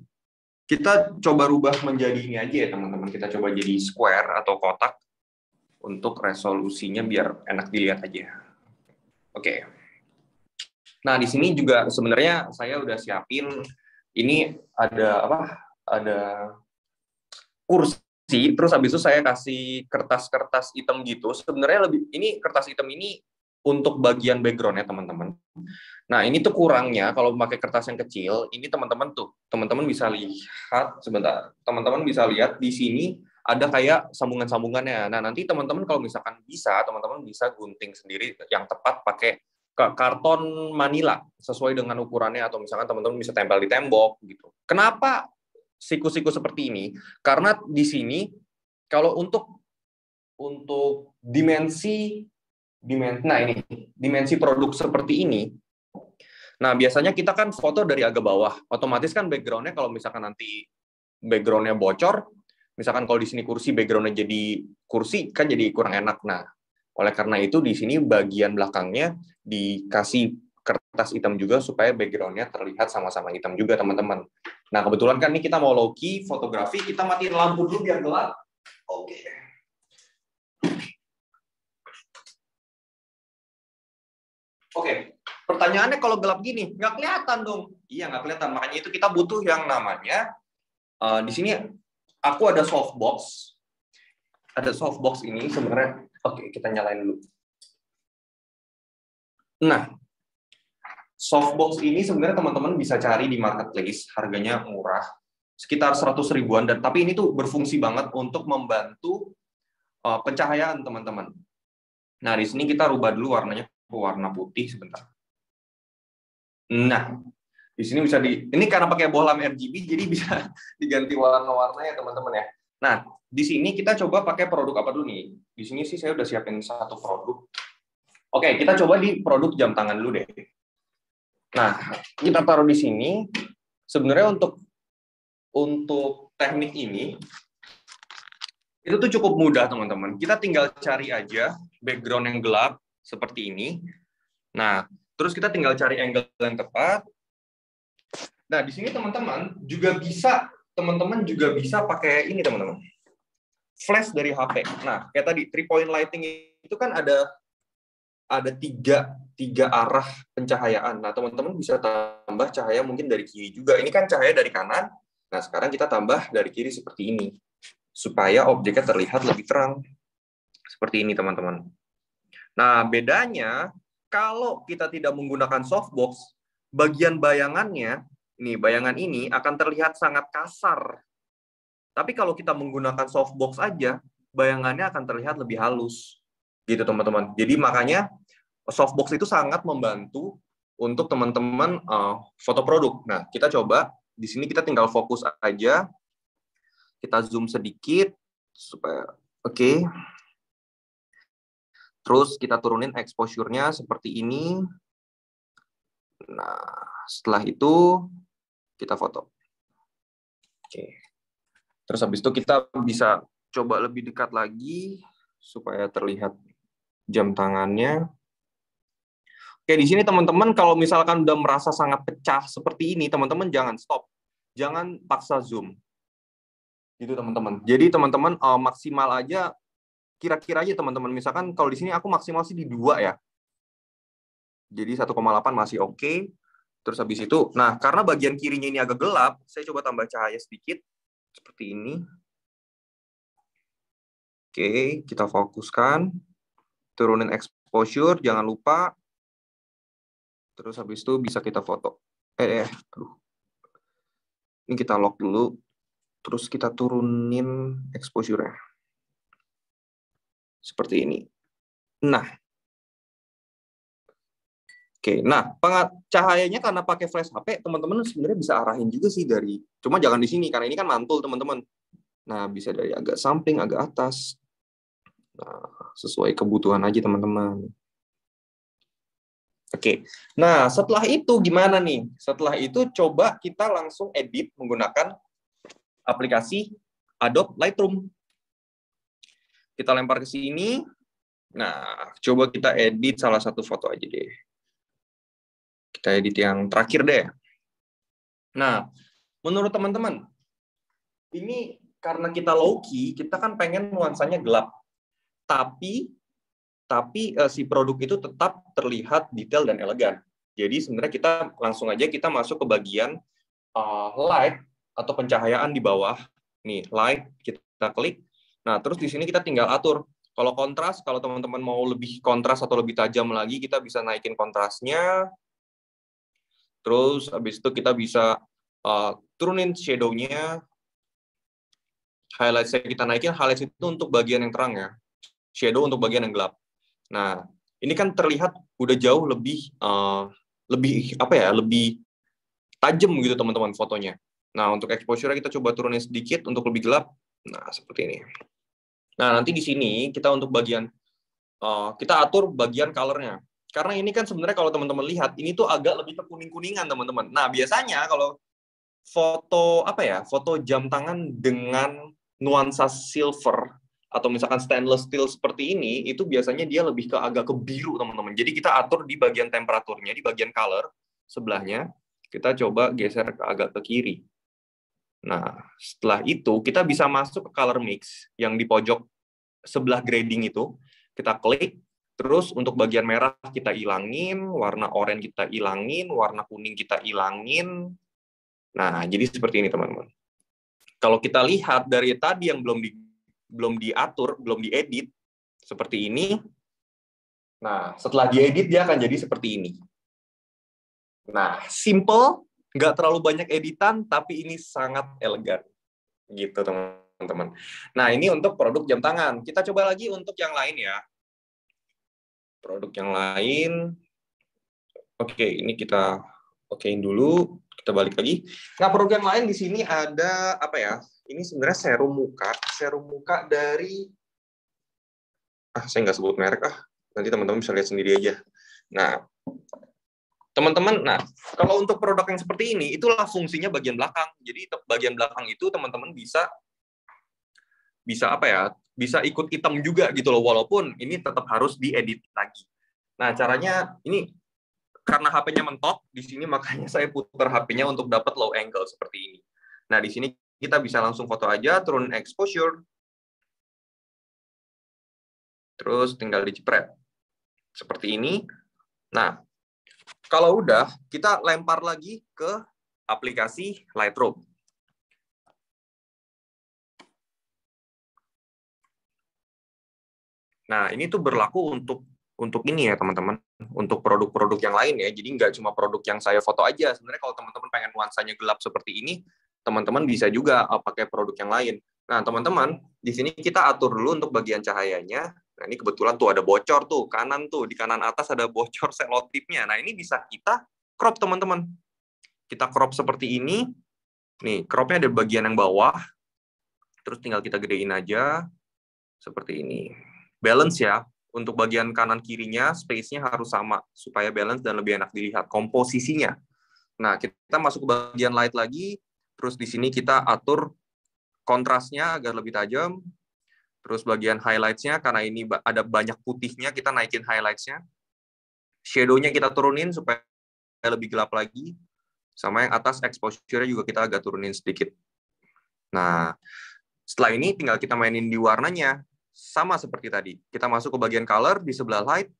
Kita coba rubah menjadi ini aja ya teman-teman. Kita coba jadi square atau kotak untuk resolusinya biar enak dilihat aja. Oke. Nah, di sini juga sebenarnya saya udah siapin ini ada apa? Ada kursi, terus habis itu saya kasih kertas-kertas hitam gitu. Sebenarnya ini kertas hitam ini untuk bagian background ya teman-teman. Nah, ini tuh kurangnya kalau pakai kertas yang kecil, ini teman-teman bisa lihat sebentar. Teman-teman bisa lihat di sini ada kayak sambungan-sambungannya. Nah, nanti teman-teman kalau misalkan bisa, teman-teman bisa gunting sendiri yang tepat pakai karton Manila sesuai dengan ukurannya, atau misalkan teman-teman bisa tempel di tembok gitu. Kenapa siku-siku seperti ini? Karena di sini kalau untuk dimensi produk seperti ini, nah biasanya kita kan foto dari agak bawah, otomatis kan background-nya kalau misalkan nanti background-nya bocor, misalkan kalau di sini kursi background-nya jadi kursi kan jadi kurang enak. Nah, oleh karena itu di sini bagian belakangnya dikasih kertas hitam juga supaya background-nya terlihat sama-sama hitam juga teman-teman. Nah, kebetulan kan ini kita mau low key fotografi, kita matiin lampu dulu biar gelap. Oke. Oke, pertanyaannya kalau gelap gini, nggak kelihatan dong. Iya, nggak kelihatan. Makanya itu kita butuh yang namanya, di sini aku ada softbox. Ada softbox ini sebenarnya. Oke, kita nyalain dulu. Nah, softbox ini sebenarnya teman-teman bisa cari di marketplace, harganya murah, sekitar 100 ribuan, tapi ini tuh berfungsi banget untuk membantu pencahayaan teman-teman. Nah, di sini kita rubah dulu warnanya ke warna putih sebentar. Nah, di sini bisa ini karena pakai bohlam RGB, jadi bisa diganti warna-warna ya teman-teman ya. Nah, di sini kita coba pakai produk apa dulu nih? Di sini sih saya udah siapin satu produk. Oke, kita coba di produk jam tangan dulu deh. Nah, kita taruh di sini. Sebenarnya untuk teknik ini, itu tuh cukup mudah, teman-teman. Kita tinggal cari aja background yang gelap, seperti ini. Nah, terus kita tinggal cari angle yang tepat. Nah, di sini teman-teman juga bisa pakai ini, teman-teman. Flash dari HP. Nah, kayak tadi, 3-point lighting itu kan ada tiga arah pencahayaan. Nah, teman-teman bisa tambah cahaya mungkin dari kiri juga. Ini kan cahaya dari kanan, Nah, sekarang kita tambah dari kiri seperti ini, supaya objeknya terlihat lebih terang. Seperti ini, teman-teman. Nah, bedanya, kalau kita tidak menggunakan softbox, bagian bayangannya, nih, bayangan ini akan terlihat sangat kasar. Tapi kalau kita menggunakan softbox aja, bayangannya akan terlihat lebih halus. Gitu, teman-teman. Jadi, makanya softbox itu sangat membantu untuk teman-teman foto produk. Nah, kita coba. Di sini kita tinggal fokus aja. Kita zoom sedikit supaya oke. Terus kita turunin exposure-nya seperti ini. Nah, setelah itu kita foto. Oke. Terus habis itu kita bisa coba lebih dekat lagi supaya terlihat jam tangannya. Oke, di sini teman-teman kalau misalkan udah merasa sangat pecah seperti ini, teman-teman jangan stop. Jangan paksa zoom. Gitu, teman-teman. Jadi teman-teman maksimal aja, kira-kira aja teman-teman. Misalkan kalau di sini aku maksimal sih di 2 ya. Jadi 1,8 masih oke. Terus habis itu, nah karena bagian kirinya ini agak gelap, saya coba tambah cahaya sedikit. Seperti ini. Oke, kita fokuskan. Turunin exposure, jangan lupa. Terus habis itu bisa kita foto. Aduh. Ini kita lock dulu. Terus kita turunin exposure-nya. Seperti ini. Nah. Oke, nah cahayanya karena pakai flash HP, teman-teman sebenarnya bisa arahin juga sih dari, cuma jangan di sini karena ini kan mantul, teman-teman. Nah, bisa dari agak samping, agak atas. Nah, sesuai kebutuhan aja, teman-teman. Oke, nah setelah itu gimana nih? Setelah itu coba kita langsung edit menggunakan aplikasi Adobe Lightroom. Kita lempar ke sini. Nah, coba kita edit salah satu foto aja deh. Kita edit yang terakhir deh. Nah, menurut teman-teman, ini karena kita low key, kita kan pengen nuansanya gelap. Tapi si produk itu tetap terlihat detail dan elegan. Jadi sebenarnya kita langsung aja kita masuk ke bagian light atau pencahayaan di bawah. Nih, light, kita klik. Nah, terus di sini kita tinggal atur. Kalau kontras, kalau teman-teman mau lebih kontras atau lebih tajam lagi, kita bisa naikin kontrasnya. Terus habis itu kita bisa turunin shadow-nya. Highlight kita naikin, highlight itu untuk bagian yang terang ya. Shadow untuk bagian yang gelap. Nah, ini kan terlihat udah jauh lebih lebih tajam gitu teman-teman fotonya. Nah, untuk exposure kita coba turunin sedikit untuk lebih gelap. Nah, seperti ini. Nah, nanti di sini kita untuk bagian kita atur bagian color-nya. Karena ini kan sebenarnya kalau teman-teman lihat ini tuh agak lebih ke kuning-kuningan, teman-teman. Nah, biasanya kalau foto jam tangan dengan nuansa silver atau misalkan stainless steel seperti ini, itu biasanya dia lebih ke agak ke biru, teman-teman. Jadi kita atur di bagian temperaturnya, di bagian color sebelahnya, kita coba geser agak ke kiri. Nah, setelah itu kita bisa masuk ke color mix yang di pojok sebelah grading itu, kita klik, terus untuk bagian merah kita ilangin, warna oranye kita ilangin, warna kuning kita ilangin. Nah, jadi seperti ini, teman-teman. Kalau kita lihat dari tadi yang belum diatur, belum diedit, seperti ini. Nah, setelah diedit, dia akan jadi seperti ini. Nah, simple, nggak terlalu banyak editan, tapi ini sangat elegan. Gitu, teman-teman. Nah, ini untuk produk jam tangan. Kita coba lagi untuk yang lain ya. Produk yang lain. Oke, ini kita okein dulu. Kita balik lagi. Nah, produk yang lain di sini ada apa ya? Ini sebenarnya serum muka dari saya nggak sebut merek nanti teman-teman bisa lihat sendiri aja. Nah, teman-teman, kalau untuk produk yang seperti ini, itulah fungsinya bagian belakang. Jadi bagian belakang itu teman-teman bisa bisa ikut hitam juga gitu loh, walaupun ini tetap harus diedit lagi. Nah, caranya ini karena HP-nya mentok di sini, makanya saya putar HP-nya untuk dapat low angle seperti ini. Nah, di sini kita bisa langsung foto aja, turun exposure. Terus tinggal dijepret. Seperti ini. Nah, kalau udah, kita lempar lagi ke aplikasi Lightroom. Nah, ini tuh berlaku untuk ini ya, teman-teman. Untuk produk-produk yang lain ya. Jadi nggak cuma produk yang saya foto aja. Sebenarnya kalau teman-teman pengen nuansanya gelap seperti ini, teman-teman bisa juga pakai produk yang lain. Nah, teman-teman, di sini kita atur dulu untuk bagian cahayanya. Nah, ini kebetulan tuh ada bocor tuh, kanan tuh, di kanan atas ada bocor selotipnya. Nah, ini bisa kita crop, teman-teman. Kita crop seperti ini. Nih, cropnya ada bagian yang bawah. Terus tinggal kita gedein aja. Seperti ini. Balance ya. Untuk bagian kanan kirinya, space-nya harus sama. Supaya balance dan lebih enak dilihat. Komposisinya. Nah, kita masuk ke bagian light lagi. Terus di sini kita atur kontrasnya agar lebih tajam. Terus bagian highlights-nya, karena ini ada banyak putihnya, kita naikin highlights-nya. Shadow-nya kita turunin supaya lebih gelap lagi. Sama yang atas, exposure-nya juga kita agak turunin sedikit. Nah, setelah ini tinggal kita mainin di warnanya. Sama seperti tadi. Kita masuk ke bagian color di sebelah light.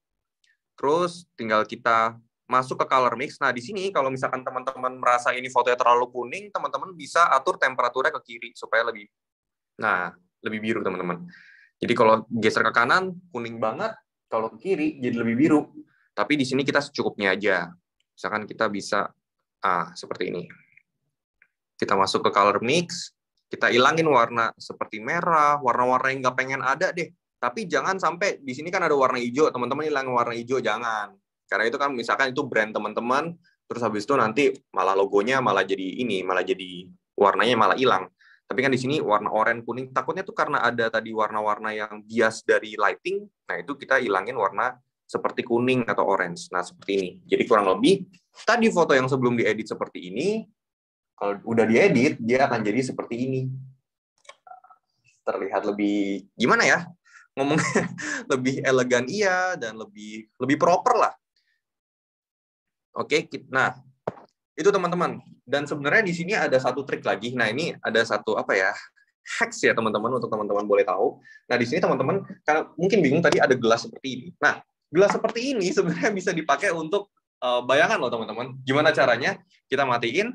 Terus tinggal kita masuk ke color mix. Nah, di sini kalau misalkan teman-teman merasa ini fotonya terlalu kuning, teman-teman bisa atur temperaturnya ke kiri supaya lebih biru, teman-teman. Jadi kalau geser ke kanan kuning banget, kalau ke kiri jadi lebih biru. Tapi di sini kita secukupnya aja. Misalkan kita bisa seperti ini. Kita masuk ke color mix, kita ilangin warna seperti merah, warna-warna yang nggak pengen ada deh. Tapi jangan sampai di sini kan ada warna hijau, teman-teman hilangin warna hijau, jangan. Karena itu kan misalkan itu brand teman-teman, terus habis itu nanti malah logonya malah jadi warnanya malah hilang. Tapi kan di sini warna oranye kuning, takutnya tuh karena ada tadi warna-warna yang bias dari lighting, nah itu kita hilangin warna seperti kuning atau orange. Nah, seperti ini. Jadi kurang lebih tadi foto yang sebelum diedit seperti ini, kalau udah diedit dia akan jadi seperti ini. Terlihat lebih gimana ya? Ngomongnya lebih elegan iya dan lebih proper lah. Oke, nah itu teman-teman. Dan sebenarnya di sini ada satu trik lagi. Nah, ini ada satu hacks ya teman-teman, untuk teman-teman boleh tahu. Nah, di sini teman-teman karena mungkin bingung tadi ada gelas seperti ini. Nah, gelas seperti ini sebenarnya bisa dipakai untuk bayangan loh teman-teman. Gimana caranya? Kita matiin.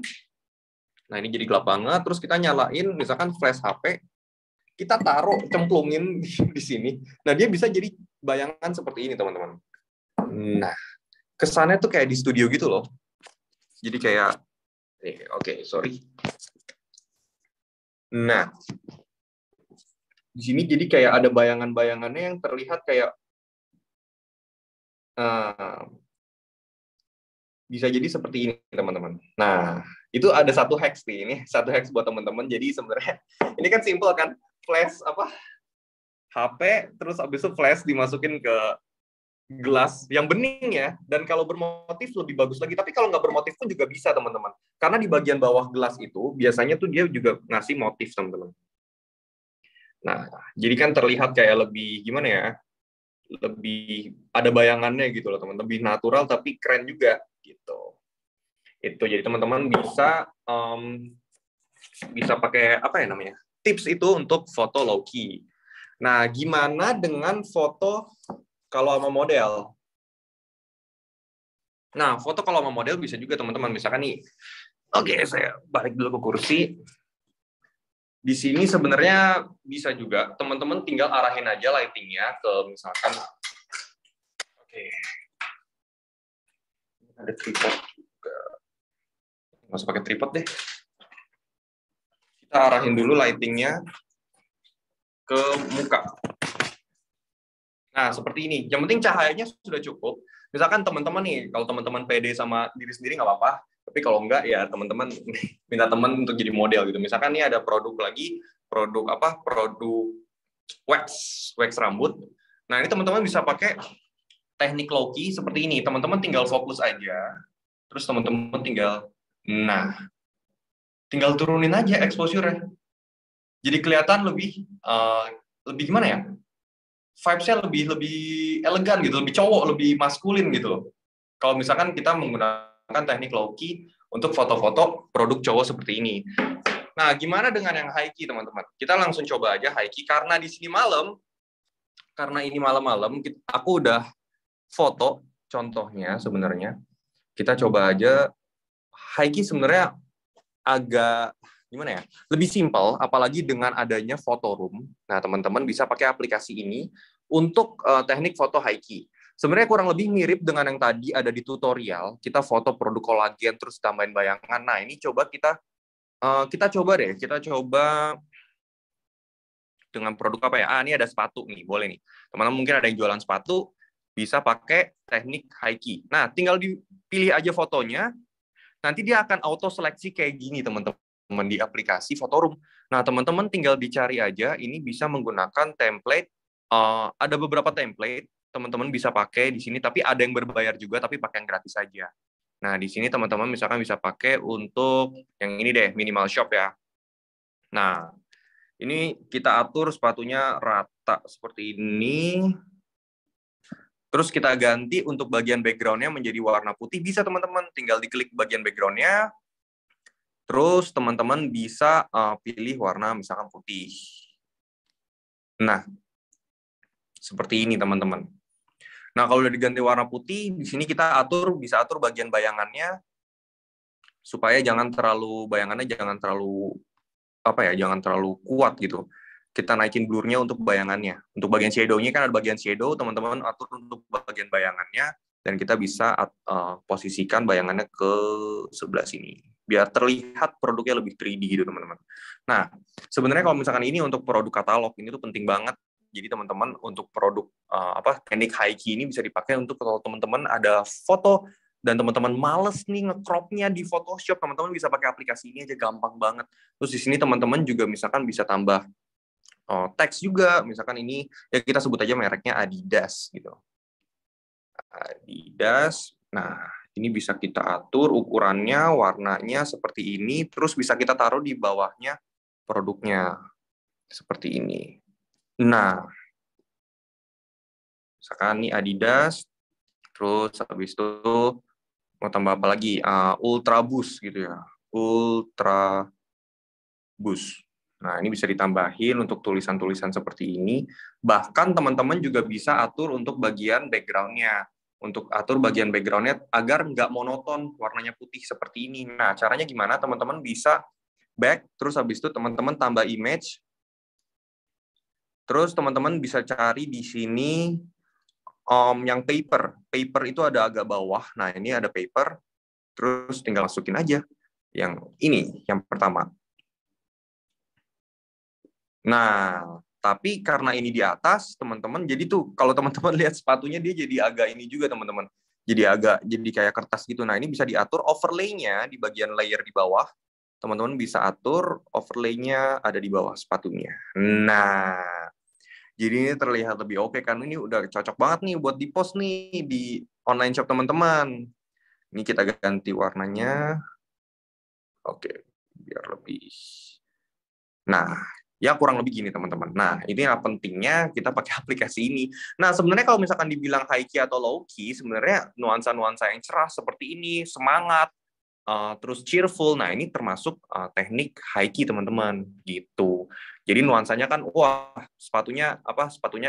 Nah, ini jadi gelap banget. Terus kita nyalain misalkan flash HP. Kita taruh, cemplungin di sini. Nah, dia bisa jadi bayangan seperti ini teman-teman. Nah, kesannya tuh kayak di studio gitu loh. Jadi kayak sorry. Nah, di sini jadi kayak ada bayangan-bayangannya yang terlihat kayak bisa jadi seperti ini, teman-teman. Nah, itu ada satu hacks nih. Ini satu hacks buat teman-teman. Jadi sebenarnya ini kan simple kan, flash HP, terus habis itu flash dimasukin ke gelas yang bening ya, dan kalau bermotif lebih bagus lagi. Tapi kalau nggak bermotif pun juga bisa teman-teman, karena di bagian bawah gelas itu biasanya tuh dia juga ngasih motif teman-teman. Nah, jadi kan terlihat kayak lebih gimana ya, lebih ada bayangannya gitu loh teman, lebih natural tapi keren juga gitu. Itu jadi teman-teman bisa pakai tips itu untuk foto low key. Nah, gimana dengan foto kalau sama model? Nah, foto kalau sama model bisa juga teman-teman. Misalkan nih, saya balik dulu ke kursi. Di sini sebenarnya bisa juga teman-teman tinggal arahin aja lightingnya ke misalkan, ada tripod juga. Nggak usah pakai tripod deh. Kita arahin dulu lightingnya ke muka. Nah, seperti ini. Yang penting cahayanya sudah cukup. Misalkan teman-teman nih, kalau teman-teman pede sama diri sendiri nggak apa-apa. Tapi kalau enggak, ya teman-teman minta teman untuk jadi model gitu. Misalkan nih ada produk wax rambut. Nah, ini teman-teman bisa pakai teknik low key seperti ini. Teman-teman tinggal fokus aja. Terus teman-teman tinggal turunin aja exposure-nya. Jadi kelihatan lebih gimana ya? Vibes-nya lebih elegan gitu, lebih cowok, lebih maskulin gitu. Kalau misalkan kita menggunakan teknik low key untuk foto-foto produk cowok seperti ini. Nah, gimana dengan yang high key, teman-teman? Kita langsung coba aja high key, karena di sini karena ini malam-malam, aku udah foto contohnya sebenarnya. Kita coba aja high key, sebenarnya agak gimana ya? Lebih simpel, apalagi dengan adanya Photoroom. Nah, teman-teman bisa pakai aplikasi ini untuk teknik foto high key. Sebenarnya kurang lebih mirip dengan yang tadi ada di tutorial. Kita foto produk kolagen terus tambahin bayangan. Nah, ini coba kita coba deh. Kita coba dengan produk apa ya? Ini ada sepatu nih, boleh nih. Teman-teman mungkin ada yang jualan sepatu, bisa pakai teknik high key. Nah, tinggal dipilih aja fotonya, nanti dia akan auto seleksi kayak gini, teman-teman, di aplikasi Photoroom. Nah, teman-teman tinggal dicari aja, ini bisa menggunakan template, ada beberapa template, teman-teman bisa pakai di sini, tapi ada yang berbayar juga, tapi pakai yang gratis saja. Nah, di sini teman-teman misalkan bisa pakai untuk yang ini deh, minimal shop ya. Nah, ini kita atur sepatunya rata seperti ini. Terus kita ganti untuk bagian background-nya menjadi warna putih. Bisa teman-teman, tinggal diklik bagian background-nya. Terus teman-teman bisa pilih warna misalkan putih. Nah, seperti ini teman-teman. Nah, kalau udah diganti warna putih, di sini kita bisa atur bagian bayangannya supaya bayangannya jangan terlalu jangan terlalu kuat gitu. Kita naikin blur-nya untuk bayangannya. Untuk bagian shadow-nya kan ada bagian shadow, teman-teman atur untuk bagian bayangannya, dan kita bisa posisikan bayangannya ke sebelah sini. Biar terlihat produknya lebih 3D gitu, teman-teman. Nah, sebenarnya kalau misalkan ini untuk produk katalog, ini tuh penting banget. Jadi teman-teman untuk produk teknik high key ini bisa dipakai untuk kalau teman-teman ada foto dan teman-teman males nih nge-cropnya di Photoshop, teman-teman bisa pakai aplikasi ini aja, gampang banget. Terus di sini teman-teman juga misalkan bisa tambah teks juga, misalkan ini ya kita sebut aja mereknya Adidas gitu. Adidas. Nah, ini bisa kita atur ukurannya, warnanya seperti ini, terus bisa kita taruh di bawahnya produknya seperti ini. Nah, misalkan ini Adidas, terus habis itu mau tambah apa lagi? Ultra Boost gitu ya. Ultra Boost. Nah, ini bisa ditambahin untuk tulisan-tulisan seperti ini. Bahkan teman-teman juga bisa atur untuk bagian background-nya. Untuk atur bagian background-nya agar nggak monoton, warnanya putih seperti ini. Nah, caranya gimana? Teman-teman bisa back, terus habis itu teman-teman tambah image. Terus teman-teman bisa cari di sini yang paper. Paper itu ada agak bawah. Nah, ini ada paper. Terus tinggal masukin aja. Yang ini, yang pertama. Nah, tapi karena ini di atas, teman-teman, jadi tuh kalau teman-teman lihat sepatunya dia jadi agak ini juga, teman-teman. Jadi kayak kertas gitu. Nah, ini bisa diatur overlay-nya di bagian layer di bawah. Teman-teman bisa atur overlay-nya ada di bawah sepatunya. Nah, jadi ini terlihat lebih oke kan. Ini udah cocok banget nih buat di-post nih di online shop teman-teman. Ini kita ganti warnanya. Oke, biar lebih. Nah, ya kurang lebih gini teman-teman. Nah, ini yang pentingnya kita pakai aplikasi ini. Nah, sebenarnya kalau misalkan dibilang high key atau low key, sebenarnya nuansa-nuansa yang cerah seperti ini, semangat, terus cheerful. Nah, ini termasuk teknik high key teman-teman gitu. Jadi nuansanya kan wah, sepatunya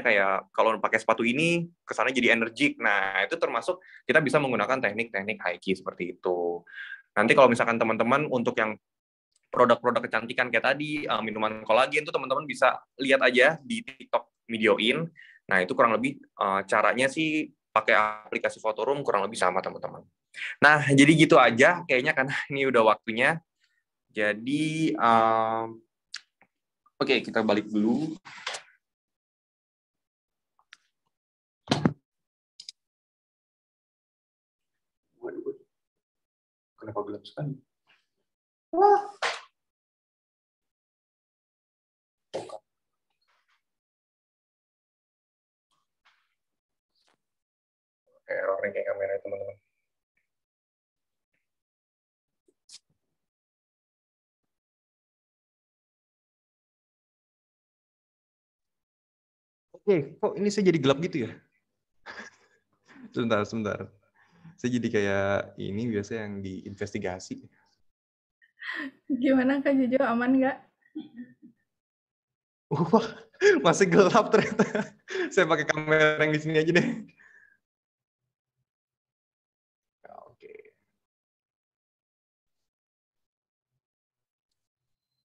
kayak kalau pakai sepatu ini kesannya jadi energik. Nah, itu termasuk kita bisa menggunakan teknik-teknik high key seperti itu. Nanti kalau misalkan teman-teman untuk yang produk-produk kecantikan kayak tadi, minuman kolagen itu teman-teman bisa lihat aja di TikTok videoin. Nah, itu kurang lebih caranya sih pakai aplikasi Photoroom kurang lebih sama teman-teman. Nah, jadi gitu aja kayaknya karena ini udah waktunya. Jadi, oke, kita balik dulu. Waduh, kenapa gelap sekali? Wah. Error nih kayak kamera teman-teman. Oke, kok ini saya jadi gelap gitu ya? Sebentar. Saya jadi kayak ini biasa yang diinvestigasi. Gimana Kak Jojo, aman nggak? Wah, masih gelap ternyata. Saya pakai kamera yang di sini aja deh. Oke.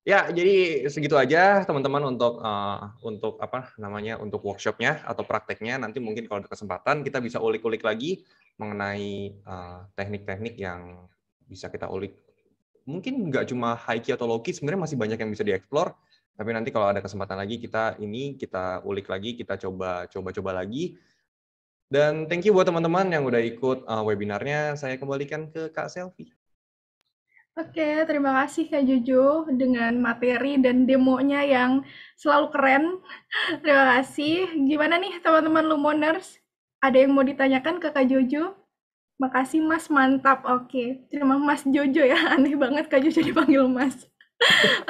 Ya, jadi segitu aja teman-teman untuk untuk workshopnya atau prakteknya. Nanti mungkin kalau ada kesempatan kita bisa ulik-ulik lagi mengenai teknik-teknik yang bisa kita ulik. Mungkin nggak cuma high key atau low key, sebenarnya masih banyak yang bisa dieksplor. Tapi nanti kalau ada kesempatan lagi kita ulik lagi, kita coba lagi. Dan thank you buat teman-teman yang udah ikut webinarnya. Saya kembalikan ke Kak Selvi. Oke, terima kasih Kak Jojo dengan materi dan demonya yang selalu keren. Terima kasih. Gimana nih teman-teman Lumoners? Ada yang mau ditanyakan ke Kak Jojo? Makasih Mas, mantap. Oke, terima Mas Jojo ya. Aneh banget Kak Jojo dipanggil Mas.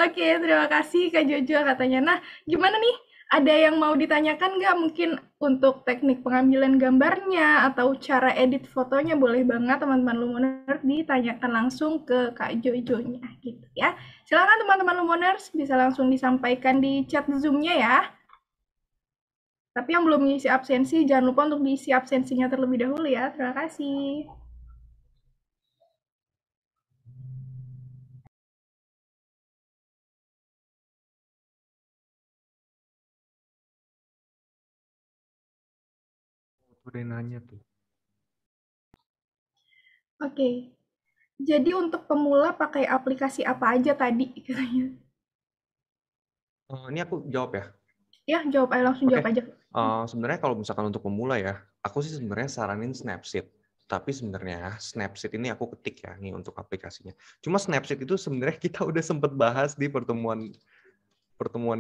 Oke, terima kasih Kak Jojo katanya. Nah, gimana nih? Ada yang mau ditanyakan nggak? Mungkin untuk teknik pengambilan gambarnya atau cara edit fotonya boleh banget teman-teman Lumoners ditanyakan langsung ke Kak Jojo-nya gitu ya. Silakan teman-teman Lumoners bisa langsung disampaikan di chat Zoom-nya ya. Tapi yang belum mengisi absensi jangan lupa untuk diisi absensinya terlebih dahulu ya. Terima kasih. Udah nanya tuh. Oke. Jadi untuk pemula pakai aplikasi apa aja tadi katanya? Ini aku jawab ya. Ya, jawab aja langsung Oke. jawab aja. Sebenarnya kalau misalkan untuk pemula ya, aku sih sebenarnya saranin Snapseed. Tapi sebenarnya Snapseed ini aku ketik ya nih untuk aplikasinya. Cuma Snapseed itu sebenarnya kita udah sempat bahas di pertemuan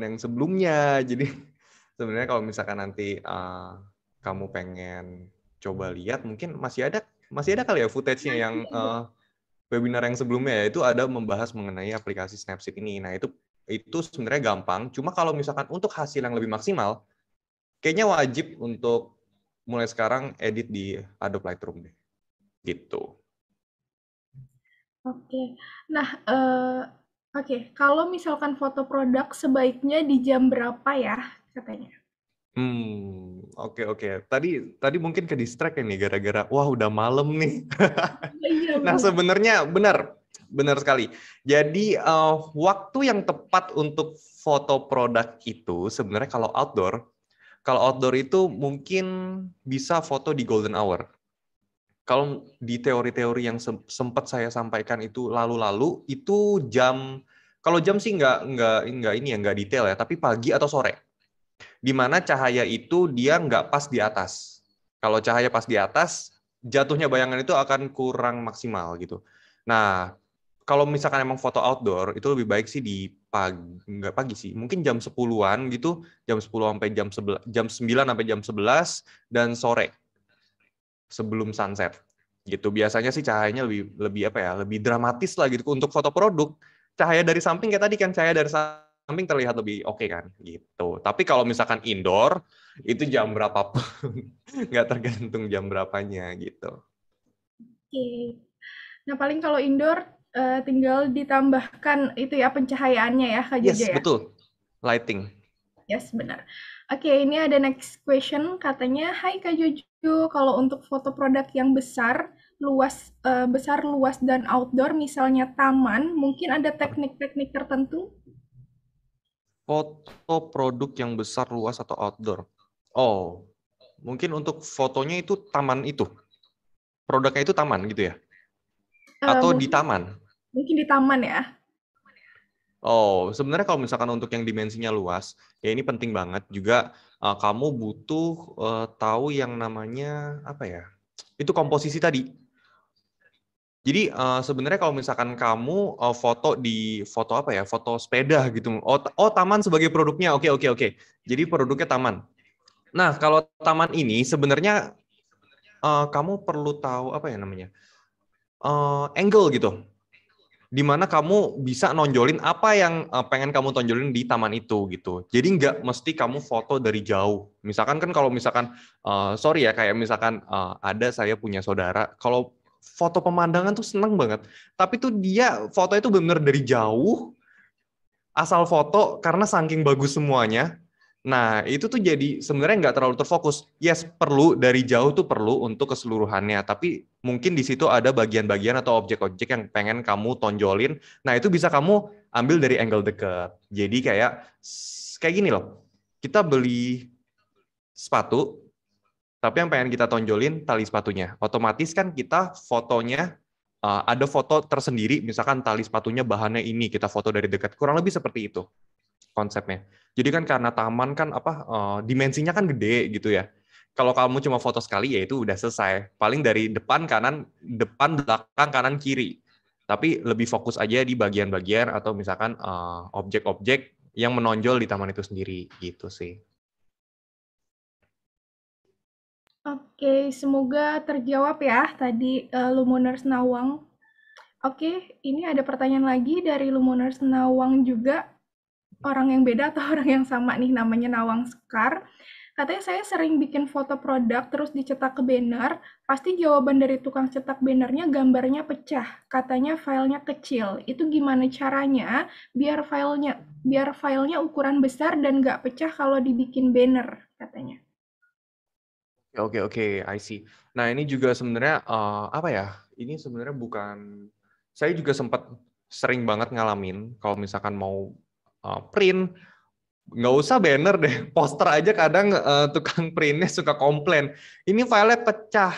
yang sebelumnya. Jadi sebenarnya kalau misalkan nanti kamu pengen coba lihat, mungkin masih ada kali ya footage-nya yang webinar yang sebelumnya ya, itu ada membahas mengenai aplikasi Snapseed ini. Nah, itu sebenarnya gampang. Cuma kalau misalkan untuk hasil yang lebih maksimal, kayaknya wajib untuk mulai sekarang edit di Adobe Lightroom deh. Gitu. Oke. Nah, oke. Kalau misalkan foto produk sebaiknya di jam berapa ya katanya? Oke. Tadi mungkin ke distract nih gara-gara wah udah malam nih. Iya, Nah, sebenarnya benar sekali. Jadi waktu yang tepat untuk foto produk itu sebenarnya kalau outdoor itu mungkin bisa foto di golden hour. Kalau di teori-teori yang sempat saya sampaikan itu lalu-lalu itu kalau jam sih nggak detail ya, tapi pagi atau sore. Di mana cahaya itu dia nggak pas di atas. Kalau cahaya pas di atas, jatuhnya bayangan itu akan kurang maksimal gitu. Nah, kalau misalkan emang foto outdoor, itu lebih baik sih di nggak pagi sih, mungkin jam 10-an gitu, jam 10 sampai jam 9 sampai jam 11, dan sore, sebelum sunset. Gitu. Biasanya sih cahayanya lebih dramatis lah gitu. Untuk foto produk, cahaya dari samping kayak tadi kan, cahaya dari samping terlihat lebih oke kan gitu. Tapi kalau misalkan indoor itu jam berapapun nggak tergantung jam berapanya gitu. Oke. Nah, paling kalau indoor tinggal ditambahkan itu ya pencahayaannya ya Kak Jojo Yes, ya. betul. Lighting. Yes, benar. Oke, ini ada next question katanya, "Hai Kak Jojo, kalau untuk foto produk yang besar, luas dan outdoor misalnya taman, mungkin ada teknik-teknik tertentu?" Foto produk yang besar, luas, atau outdoor. Oh, mungkin untuk fotonya itu taman itu. Produknya itu taman gitu ya? Atau di taman? Mungkin di taman ya. Oh, sebenarnya kalau misalkan untuk yang dimensinya luas, ya ini penting banget. Juga kamu butuh tahu yang namanya, apa ya? Itu komposisi tadi. Jadi sebenarnya kalau misalkan kamu foto sepeda gitu. Oh taman sebagai produknya. Oke. Jadi produknya taman. Nah, kalau taman ini sebenarnya kamu perlu tahu apa ya namanya? Angle gitu. Di mana kamu bisa nonjolin apa yang pengen kamu tonjolin di taman itu gitu. Jadi nggak mesti kamu foto dari jauh. Misalkan kan kalau misalkan sorry ya, kayak misalkan ada saya punya saudara, kalau foto pemandangan tuh seneng banget. Tapi tuh dia foto itu benar dari jauh, asal foto karena saking bagus semuanya. Nah, itu tuh jadi sebenarnya nggak terlalu terfokus. Yes, perlu dari jauh tuh perlu untuk keseluruhannya. Tapi mungkin di situ ada bagian-bagian atau objek-objek yang pengen kamu tonjolin. Nah, itu bisa kamu ambil dari angle dekat. Jadi kayak gini loh. Kita beli sepatu, tapi yang pengen kita tonjolin tali sepatunya. Otomatis kan kita fotonya ada foto tersendiri, misalkan tali sepatunya bahannya ini, kita foto dari dekat. Kurang lebih seperti itu konsepnya. Jadi kan karena taman kan dimensinya kan gede gitu ya. Kalau kamu cuma foto sekali ya itu udah selesai. Paling dari depan, belakang, kanan, kiri. Tapi lebih fokus aja di bagian-bagian atau misalkan objek-objek yang menonjol di taman itu sendiri gitu sih. Oke, semoga terjawab ya tadi Lumoners Nawang. Oke, ini ada pertanyaan lagi dari Lumoners Nawang juga. Orang yang beda atau orang yang sama nih, namanya Nawang Sekar. Katanya saya sering bikin foto produk terus dicetak ke banner, pasti jawaban dari tukang cetak bannernya gambarnya pecah, katanya filenya kecil. Itu gimana caranya biar filenya ukuran besar dan nggak pecah kalau dibikin banner, katanya. Oke, I see. Nah, ini juga sebenarnya apa ya? Ini sebenarnya saya juga sempat sering banget ngalamin kalau misalkan mau print, nggak usah banner deh, poster aja kadang tukang printnya suka komplain. Ini filenya pecah.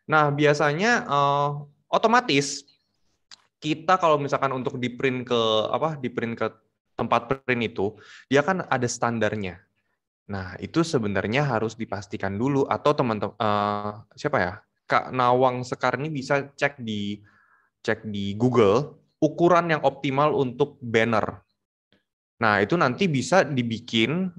Nah, biasanya otomatis kita kalau misalkan untuk di print ke tempat print itu, dia kan ada standarnya. Nah, itu sebenarnya harus dipastikan dulu atau teman-teman siapa ya? Kak Nawang Sekar ini bisa cek di Google ukuran yang optimal untuk banner. Nah, itu nanti bisa dibikin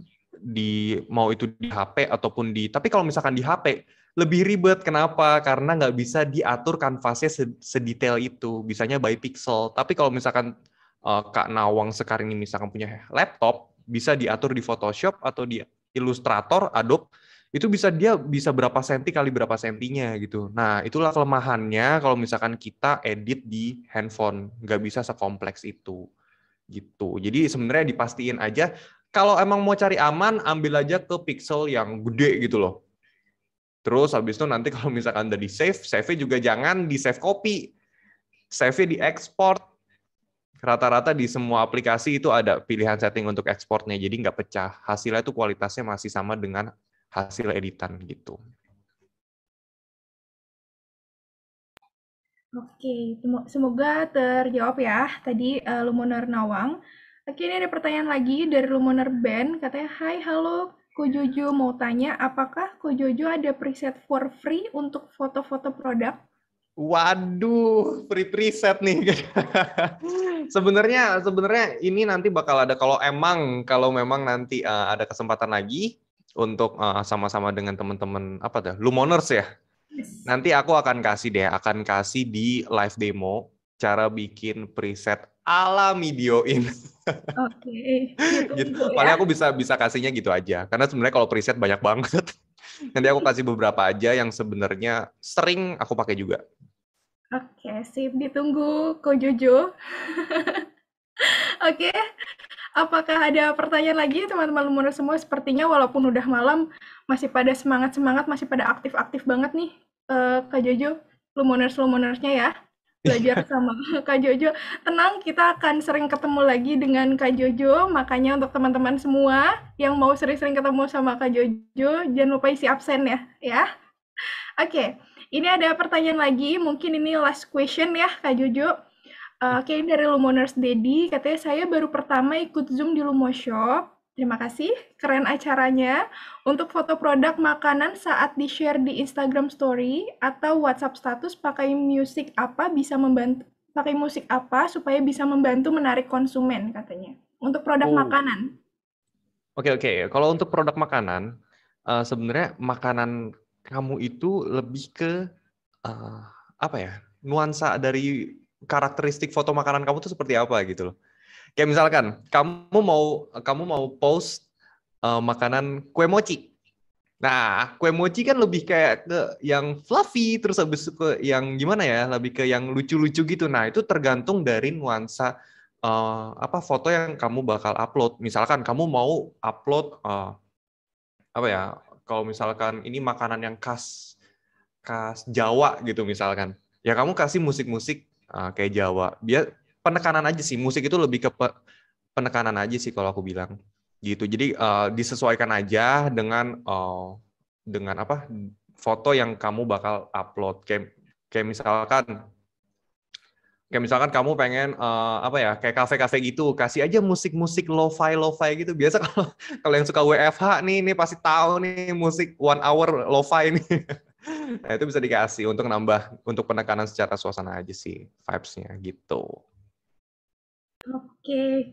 mau itu di HP ataupun tapi kalau misalkan di HP lebih ribet. Kenapa? Karena nggak bisa diatur kanvasnya sedetail itu. Bisanya by pixel. Tapi kalau misalkan Kak Nawang Sekar ini misalkan punya laptop, bisa diatur di Photoshop atau di Illustrator, Adobe, itu dia bisa berapa senti kali berapa sentinya gitu. Nah, itulah kelemahannya kalau misalkan kita edit di handphone. Nggak bisa sekompleks itu. Gitu. Jadi sebenarnya dipastiin aja, kalau emang mau cari aman, ambil aja ke pixel yang gede gitu loh. Terus habis itu nanti kalau misalkan udah save-nya juga jangan di-save copy. Save-nya di-export. Rata-rata di semua aplikasi itu ada pilihan setting untuk ekspornya, jadi nggak pecah. Hasilnya itu kualitasnya masih sama dengan hasil editan gitu. Oke, semoga terjawab ya tadi Lumoner Nawang. Oke, ini ada pertanyaan lagi dari Lumoner Ben. Katanya, hai, halo, Ko Jojo mau tanya, apakah Ko Jojo ada preset for free untuk foto-foto produk? Waduh, free preset nih. Sebenarnya ini nanti bakal ada kalau memang nanti ada kesempatan lagi untuk sama-sama dengan teman-teman Lumoners ya. Yes. Nanti aku akan kasih di live demo cara bikin preset ala videoin. Oke, Gitu. ditunggu Paling ya. aku bisa kasihnya gitu aja. Karena sebenarnya kalau preset banyak banget. Nanti aku kasih beberapa aja yang sebenarnya sering aku pakai juga. Oke, sip, ditunggu Ko Jojo. Oke, apakah ada pertanyaan lagi teman-teman Lumoners semua? Sepertinya walaupun udah malam masih pada semangat-semangat, masih pada aktif-aktif banget nih Kak Jojo, Lumoners-Lumonersnya ya. Belajar sama Kak Jojo. Tenang, kita akan sering ketemu lagi dengan Kak Jojo. Makanya untuk teman-teman semua yang mau sering-sering ketemu sama Kak Jojo, jangan lupa isi absen ya. Oke, ini ada pertanyaan lagi. Mungkin ini last question ya Kak Jojo. Oke, dari Lumoners Dedi, katanya saya baru pertama ikut Zoom di Lumoshop. Terima kasih, keren acaranya. Untuk foto produk makanan saat di-share di Instagram Story atau WhatsApp status pakai musik apa supaya bisa membantu menarik konsumen katanya. Untuk produk makanan. Oke. Kalau untuk produk makanan, sebenarnya makanan kamu itu lebih ke nuansa dari karakteristik foto makanan kamu tuh seperti apa gitu loh. Kayak misalkan kamu mau post makanan kue mochi. Nah, kue mochi kan lebih kayak ke yang fluffy, terus habis ke yang gimana ya, lebih ke yang lucu-lucu gitu. Nah, itu tergantung dari nuansa foto yang kamu bakal upload. Misalkan kamu mau upload kalau misalkan ini makanan yang khas Jawa gitu misalkan. Ya kamu kasih musik-musik kayak Jawa. penekanan aja sih. Musik itu lebih ke penekanan aja sih kalau aku bilang gitu. Jadi disesuaikan aja dengan apa foto yang kamu bakal upload. Kayak misalkan kamu pengen apa ya, kayak kafe-kafe gitu, kasih aja musik-musik lo-fi gitu. Biasa kalau yang suka WFH nih, ini pasti tahu nih musik 1 hour lo-fi nih. Nah, itu bisa dikasih untuk penekanan secara suasana aja sih vibes-nya gitu. Oke,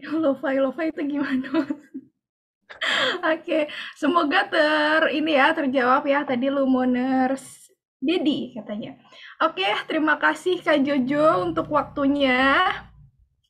lo-fi itu gimana? Oke, semoga terjawab ya tadi Lumoners Dedi katanya. Oke, terima kasih Kak Jojo untuk waktunya.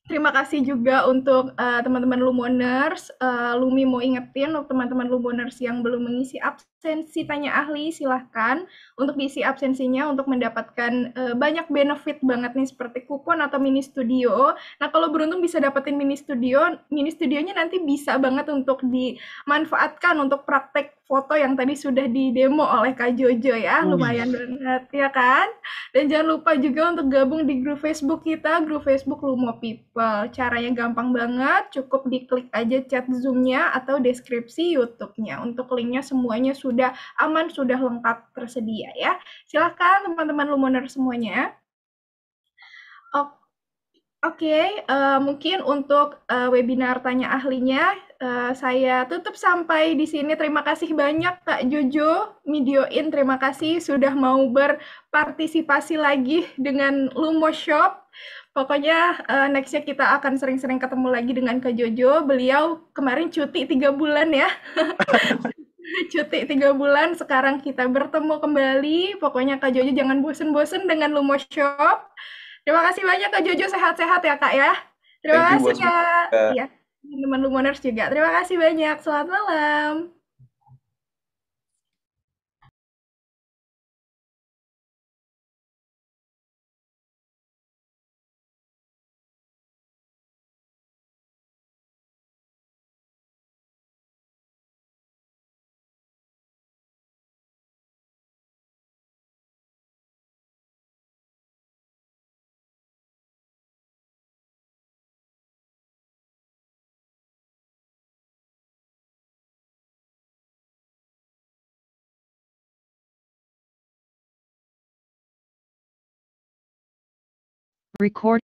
Terima kasih juga untuk teman-teman Lumoners. Lumi mau ingetin untuk teman-teman Lumoners yang belum mengisi absensi tanya ahli, silahkan untuk diisi absensinya untuk mendapatkan banyak benefit banget nih seperti kupon atau mini studio. Nah, kalau beruntung bisa dapetin mini studionya nanti bisa banget untuk dimanfaatkan untuk praktek foto yang tadi sudah didemo oleh Kak Jojo ya. Lumayan banget ya kan? Dan jangan lupa juga untuk gabung di grup Facebook kita, grup Facebook Lumo People. Caranya gampang banget, cukup diklik aja chat Zoom-nya atau deskripsi YouTube-nya. Untuk linknya semuanya sudah aman, sudah lengkap tersedia ya. Silahkan teman-teman Lumoner semuanya. Oke, mungkin untuk webinar tanya ahlinya saya tutup sampai di sini. Terima kasih banyak Kak Jojo, Midioin. Terima kasih sudah mau berpartisipasi lagi dengan Lumo Shop. Pokoknya next-nya kita akan sering-sering ketemu lagi dengan Kak Jojo. Beliau kemarin cuti 3 bulan ya. Cuti 3 bulan, sekarang kita bertemu kembali. Pokoknya Kak Jojo jangan bosen-bosen dengan Lumo Shop. Terima kasih banyak Kak Jojo, sehat-sehat ya Kak ya. Terima Thank you kasih buat Kak. semuanya. Iya, teman-teman Lumoners juga. Terima kasih banyak. Selamat malam. Record.